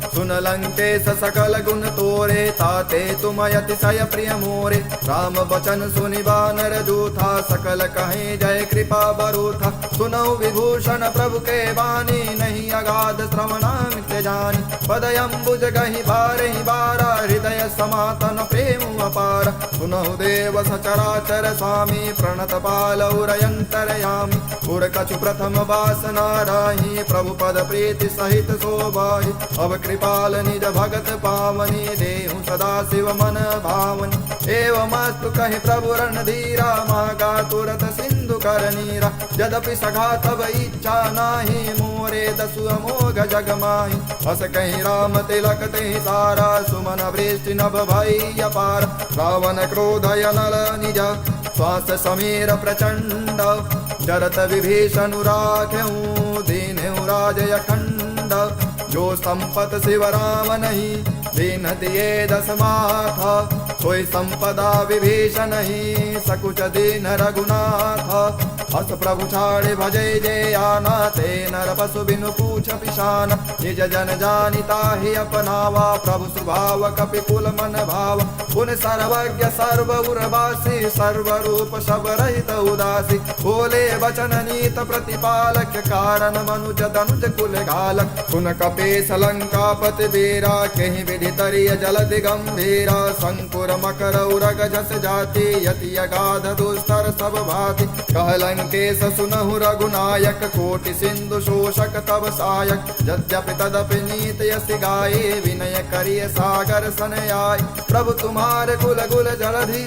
सुन लंकेश सकल गुण तोरे ताते तुम अतिशय प्रिय मोरे। राम वचन सुनि बानर जूथा सकल कहे जय कृपा बरूथा। सुनौ विभूषण प्रभु के वाणी नहीं अगाध श्रवणामित जानी। पदयम्बुज गहि बारहि बारा हृदय समातन प्रेम अपार। सुनहु देव सचराचर स्वामी प्रणत पालौरयंतरयामी। उर कछु प्रथम वासना राही प्रभु पद प्रीति सहित शोभाहि। अब कृपाल निज भगत पावनी देहु सदा शिव मन भावनी। एवमस्तु कहि प्रभु रणधीरा मागा तुरत सिंधु कर नीरा। यद्यपि सघा तब इच्छा नाही मोरे दसु अमोघ जग माही। हस कहीं राम तिलक ते सारा सुमन वृष्टि नभ भई अपार। रावण क्रोधय नल निज श्वास समीर प्रचंड। जरत विभीषण राख्यऊ दीन्हु राज अखंड। जो संपत शिव राम नहीं दीन दिए दस माथा। सोई संपदा विभीषण नहीं सकुच दीन रघुनाथ। हस प्रभु छाड़े भजे जय आना ते नर पशु बिनु पूछ पिशान। निज जन जानिता ही अपनावा प्रभु स्वभाव कपि कुल मन भाव। पुन सर्वज्ञ सर्व उर्वासी सर्व रूप सब रहित उदासी। बोले वचन नीत प्रतिपालक कारण मनुज धनुज कुल घालक। पुन कपीस लंकापति वीरा कहीं विधि तरिय जल दिगंभीरा। शंकुर मकर उरग जस जाति यति अगाध दुस्तर सब भाति। कह लंकेश सुनहु रघुनायक कोटि सिंधु शोषक तब सायक। यद्यपि तदपि नीत यस गाये विनय करिय सागर सन आय। प्रभु तुम्हारे कुल कुल जलधि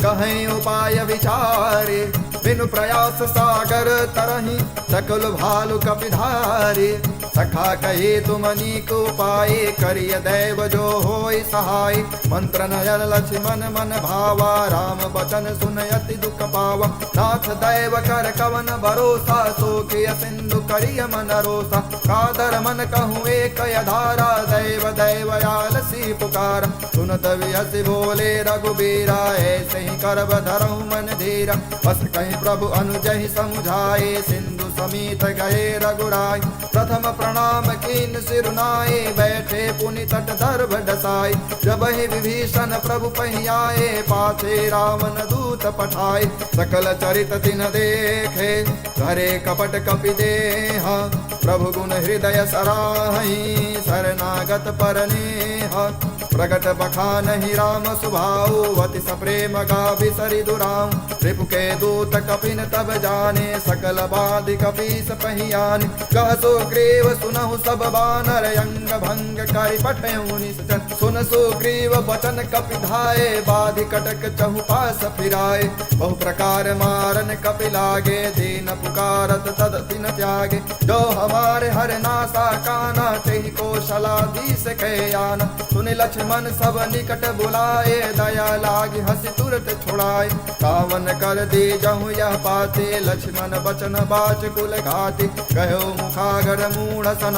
कहीं उपाय विचारे। बिनु प्रयास सागर तरही सकल भालु कपिधारे। सखा कहे तुम अनीक उपाय करिय दैव जो होय सहाय। मंत्र नयन लक्ष्मण मन भावा राम बचन सुन अति दुख पावा। नाथ दैव कर कवन भरोसा सो किय सिंधु करिय मन रोसा। कादर मन कहूँ एक धारा दैव दैव आलसी पुकार। सुनत विहसी बोले रघुबीरा ऐसे ही करब धरहु मन धीरा। बस कहीं प्रभु अनुजहि समुझाए सिंधु समीत गए रघुराय। प्रथम प्रणाम कीन सिरुनाए बैठे पुनि तट दर्भ डसाए। जब ही विभीषण प्रभु पहियाए पाछे रावण दूत पठाए। सकल चरित तिन देखे करे कपट कपि देहा। प्रभु गुण हृदय सराहि शरणागत परनेहा। प्रगट बखानहि राम सुभाऊ अति सप्रेम गाभि सरिदुराम। रिपु के दूत कपिन तब जाने सकल बाधि कपीस पहियान। कह सुग्रीव सुनहु सब बानर अंग भंग करि पठयु निश्चर। सुन सुग्रीव बचन कपि धाये बाधि कटक चहु पास फिराए। बहु प्रकार मारन कपि लागे दीन पुकारत तद तिन त्यागे। जो हमारे हर नासा काना तेहि कौशलाधीश कयाना। सुन लक्ष्मण सब निकट बुलाए दया लागी हंसी तुरत छुड़ाए। कावन कर दी जहु यह पाते लक्ष्मण बचन बाच कुल घाति। कहो मुखागर मूढ़ सन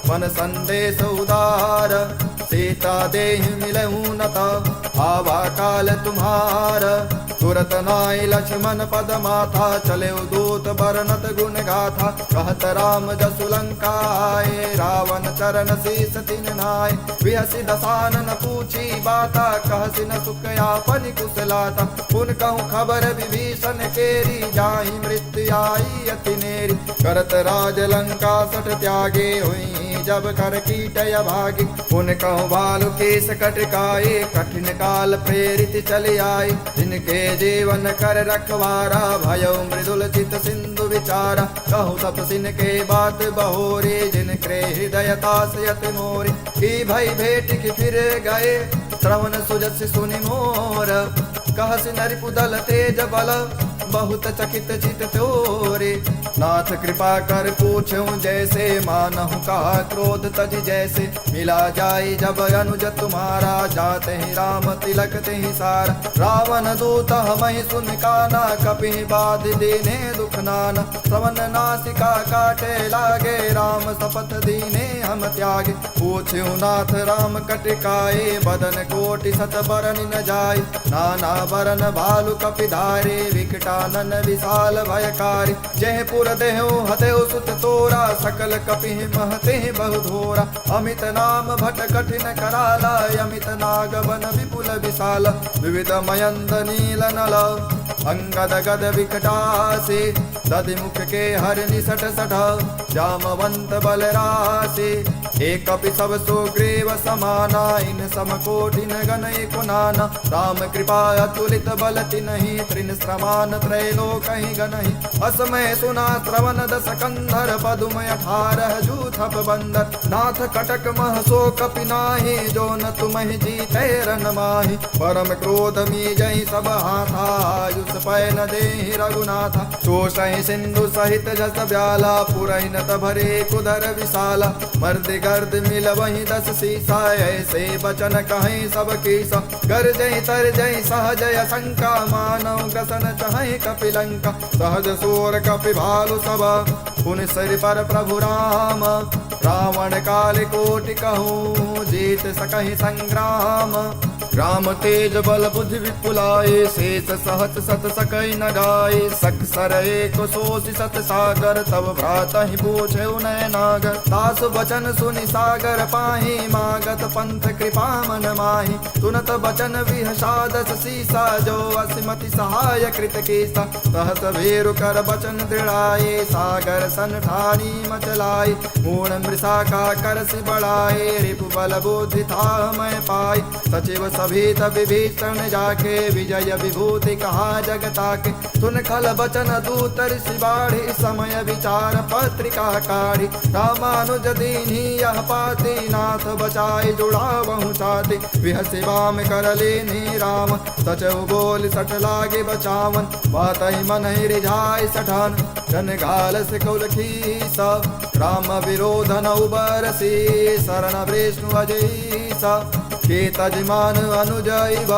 मन संदेश उदार। सीता देहि मिलहु नता आवा काल तुम्हार। तुरत नाय लक्ष्मण पद माथा चले दूत बरनत गुण गाथा। कहत राम जसु लंका आए रावण चरण शीस तिन नाय। विहसी दसानन पूछी बाता कहसी न सुख आपन कुशलाता। पुन कहूँ खबर विभीषण केरी जाहि मृत्यु आई अति नेरी। करत राज लंका सठ त्यागे हुई जब कर कीटय भागी। पुन कहूँ भालु केस कटकाए कठिन काल प्रेरित चले आए। जिनके जीवन कर रखवारा भयो मृदुल चित सिंधु विचारा। कहूँ तप सिन के बात बहोरे जिनके हृदय तास यत मोरे। की भई भेट की फिर गए श्रवण सुजस सुनि मोर। कहसी नरिपुदल तेज बल बहुत चकित चित तोरे। नाथ कृपा कर पूछूं जैसे मानहु कहा क्रोध तज जैसे। मिला जाय जब अनुज तुम्हारा जाते ही राम तिलक ते ही सारा। रावण दूत हमहि सुन काना कपि बाध दीने दुख नाना। श्रवण नासिका काटे लागे राम शपथ दीने हम त्यागे। पूछूं नाथ राम कटिकाए बदन कोटि सत बरन न जाय। नाना बरन भालु कपि धारे विकटानन विशाल भयकारी। जय पुर देहु हतेउ सुत तोरा सकल कपि महते बहु धोरा। अमित नाम भट कठिन कराला अमित नाग बन विपुल विशाल। विविध मयंद नील नल अंगद गद विकटासे। दधि मुख के हर निसट सठ जामवंत बलरासे। एक कपि सब सुग्रीव समाना, इन समकोटि न गण एको नाना। राम कृपा अतुलित बल तिन्हि, तृण श्रमान त्रैलोकहि गणहि। असमय सुना श्रवण दस कंधर, पदुम 18 जूथप बंदर। नाथ कटक मह सो कपि नाहि, जो न तुम्हि जीते रन माहि। परम क्रोध मी जहि सब हाथा, आयुष पै न देहि रघुनाथा। शोषहि सिंधु सहित जस ब्याला, पुरहि न भरे कुदर विशाला। मर्द गर्द मिल वही 10 सीसा, ऐसे बचन कहीं सब कीसा। गर्जहि तरजहि सहजय शंका, मानव ग्रसन चहै कपिलंका। सहज सोर कपि भालु सब, पुनि सिर पर प्रभु राम। रावण काल कोटि कहूँ, जीत सकहि संग्राम। राम तेज बल बुद्धि विपुलाए, शेष सहत सत सकई न गाए। सकसर एक सोषि सत सागर, तब भ्रातहि पूछे नय नागर। दास बचन सुनि सागर पाहि, मागत पंथ कृपा मन माहि। सुनत बचन विहसादस सीसा, जो असिमति सहाय कृत कीसा। सहस भेरु कर बचन दृढ़ाए, सागर सन ठानी मचलाए। मूढ़ मृषा का करसि बढ़ाए, रिपु बल बुद्धि था मैं पाई। सचिव सभीत विभीषण जाके, विजय विभूति कहा जगता के। सुन खल बचन दूतर शिवाढ़ी, समय विचार पत्रिका काढ़ी। रामानुज दीन्ही यह पाती, नाथ बचाए जुड़ावहु छाती। विहसि वाम कर लेनी राम, सचहु बोल सठ लागे बचावन। बातहि मनहि रिझाए सठान, जन घाल से कुल खीसा। राम विरोध न उबरसी, शरण विष्णु अजीसा। केतजमान अनुजैव,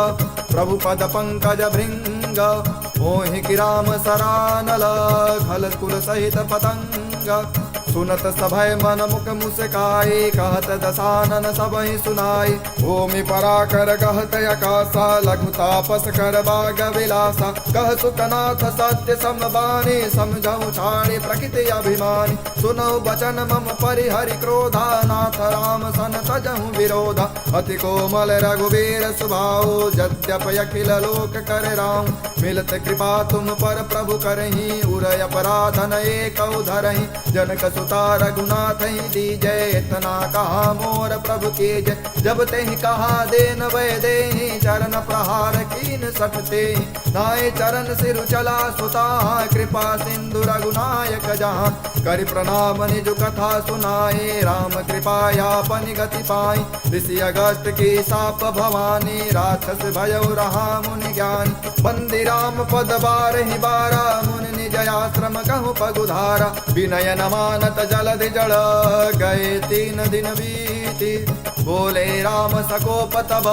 प्रभु पद पंकज भृंग। मोहि कि राम सरानल, खल कुल सहित पतंग। सुनत सभय मन मुख मुस्काई, कहत दसानन सबहि सुनाई। भूमि पराकर कहत अकासा, लघु तापस कर बाग विलासा। कह सुकनाथ सत्य समबानी, समझऊ छाड़ी प्रकृति अभिमानी। सुनऊ बचन मम परिहरि क्रोधा, नाथ राम सन तजहु विरोधा। अति कोमल रघुवीर स्वभाव, यद्यपि अखिल लोक कर राम। मिलत कृपा तुम पर प्रभु करहि, उरय अपराधन एक धरहि। जनक सुता रघुनाथ दीजय, इतना कहा मोर प्रभु की जय। जब तेहि कहा देन वै देहि, चरण प्रहार कीन सठते। नाय चरण सिर चला सुता, कृपा सिंधु रघुनायक जहाँ। करि प्रणाम निज कथा सुनाए, राम कृपा यापन गति पाई। ऋषि अगस्त की साप भवानी, राक्षस भयउ रहा मुनि ज्ञानी। बंदी राम पद बारहि बारा, मुनि निज आश्रम कहु पगुधारा। विनय न मानत जलधि जड़, गए 3 दिन बीती। बोले राम सकोप तब,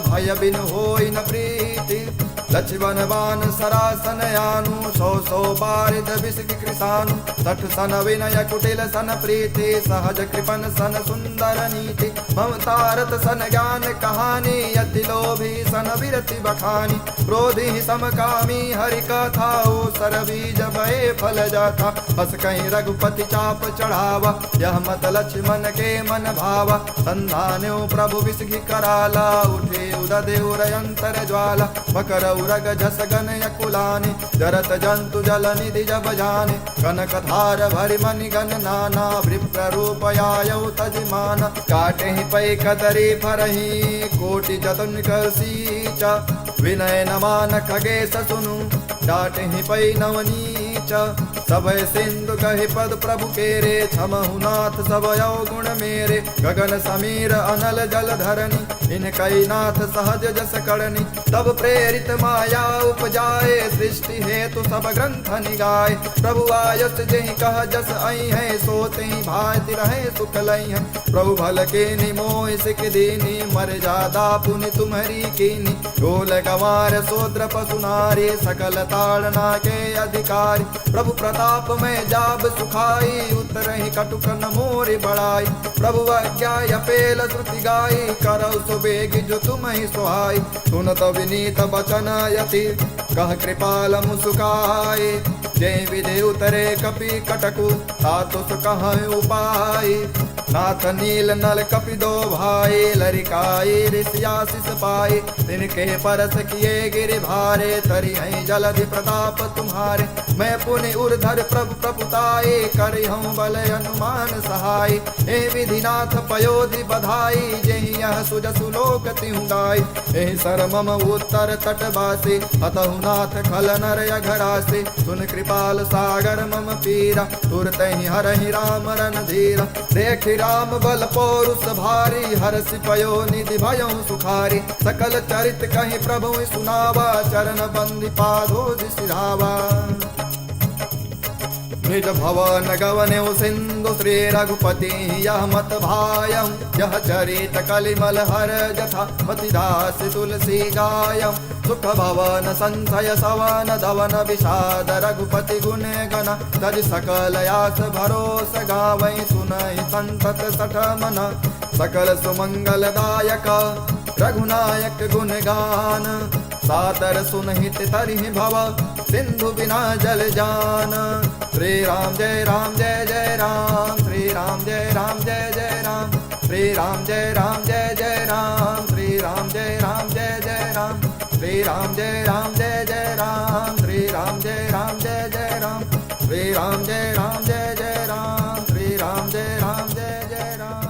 भय बिन होई न प्रीति। लक्ष्मण बान सरासन यानु, 100 बारिद विषि कृसानु। 60 सन विनय कुटिल सन प्रीति, सहज कृपन सन सुंदर नीति। ममतारत सन ज्ञान कहानी, अति लोभी सन विरति बखानी। क्रोधी समकामी हरि कथा, सर बीज भय फल जाता। बस कहीं रघुपति चाप चढ़ावा, यह मत लक्ष्मण के मन भावा। संधान्यो प्रभु विषि कराला, उठे उदय उरयंतर ज्वाला। मकर उरग झस गन यकुलानि, जरत जंतु जल निधि जब जाने। कनक धार भरि मनि गन नाना, विप्र रूप आयौ तजमान। काटे पै कतरी फरहि, कोटि जतन कर सीचा। विनय न मान खगेश सुनु, डांटे पै नवनीच। सभय सिंधु कहि पद प्रभु केरे, क्षमहु नाथ सब अवगुण मेरे। गगन समीर अनल जल धरनी, इनकई नाथ सहज जस करनी। तब प्रेरित माया उपजाए, सृष्टि हेतु सब ग्रंथ निगाए। प्रभु आयस जेहि कह जस आई है, सोते ही भाति रहे सुख लई है। प्रभु भल के निमोह सिख दीनी, मर जादा पुनि तुम्हारी कीनी। गोल गंवार शूद्र पशु नारी, सकल ताड़ना के अधिकारी। प्रभु प्रताप में जाब सुखाई, उतरहि कटुक न मोरि बढ़ाई। प्रभु आज्ञा अपेल श्रुति गाई, करौ सुबेग जो तुम ही सुहाई। सुनत विनीत बचन यति, कह कृपाल मुसुकाए। जय विधि उतरे कपि कटकु, तातु कह उपाय। नाथ नील नल कपि दो भाई, लरिकाई ऋषियाशिष पाए। तिनके परस किए गिरि भारे, तरि हैं जलधि प्रताप तुम्हारे। मैं पुनि उर्धर प्रभु प्रपुताए, करि हूँ बल हनुमान सहाय। हे विधिनाथ पयोधि बधाई, जेहि यह सुजसु लोक तिहुँ गाय। हे सर मम उत्तर तटवासी, अतहु नाथ खल नर अघरासी। सुन कृपाल सागर मम पीरा, तुरतहि हरहि राम रन धीरा। देखि राम बल पौरुष भारी, हरषि पयो निधि भयउ सुखारी। सकल चरित कहि प्रभु सुनावा, चरण बंदी पादोज सिधावा। निज भवन गवनेउ सिंधु, श्री रघुपति यह मत भायम। यह चरित कलिमल हर जथा, मति दास तुलसी गायम। सुख भवन संशय सवन धवन, विषाद रघुपति गुण गण। तज सकल यास भरोस गावै, सुनहि संतत सठ मन। सकल सुमंगल दायक रघुनायक गुण गान। सादर सुनहित तरिहि भव, सिंधु बिना जल जान। श्री राम जय राम जय जय राम, श्री राम जय राम जय जय राम। श्री राम जय राम जय जय राम, श्री राम जय राम जय जय राम। श्री राम जय राम जय जय राम, श्री राम जय राम जय जय राम। श्री राम जय राम जय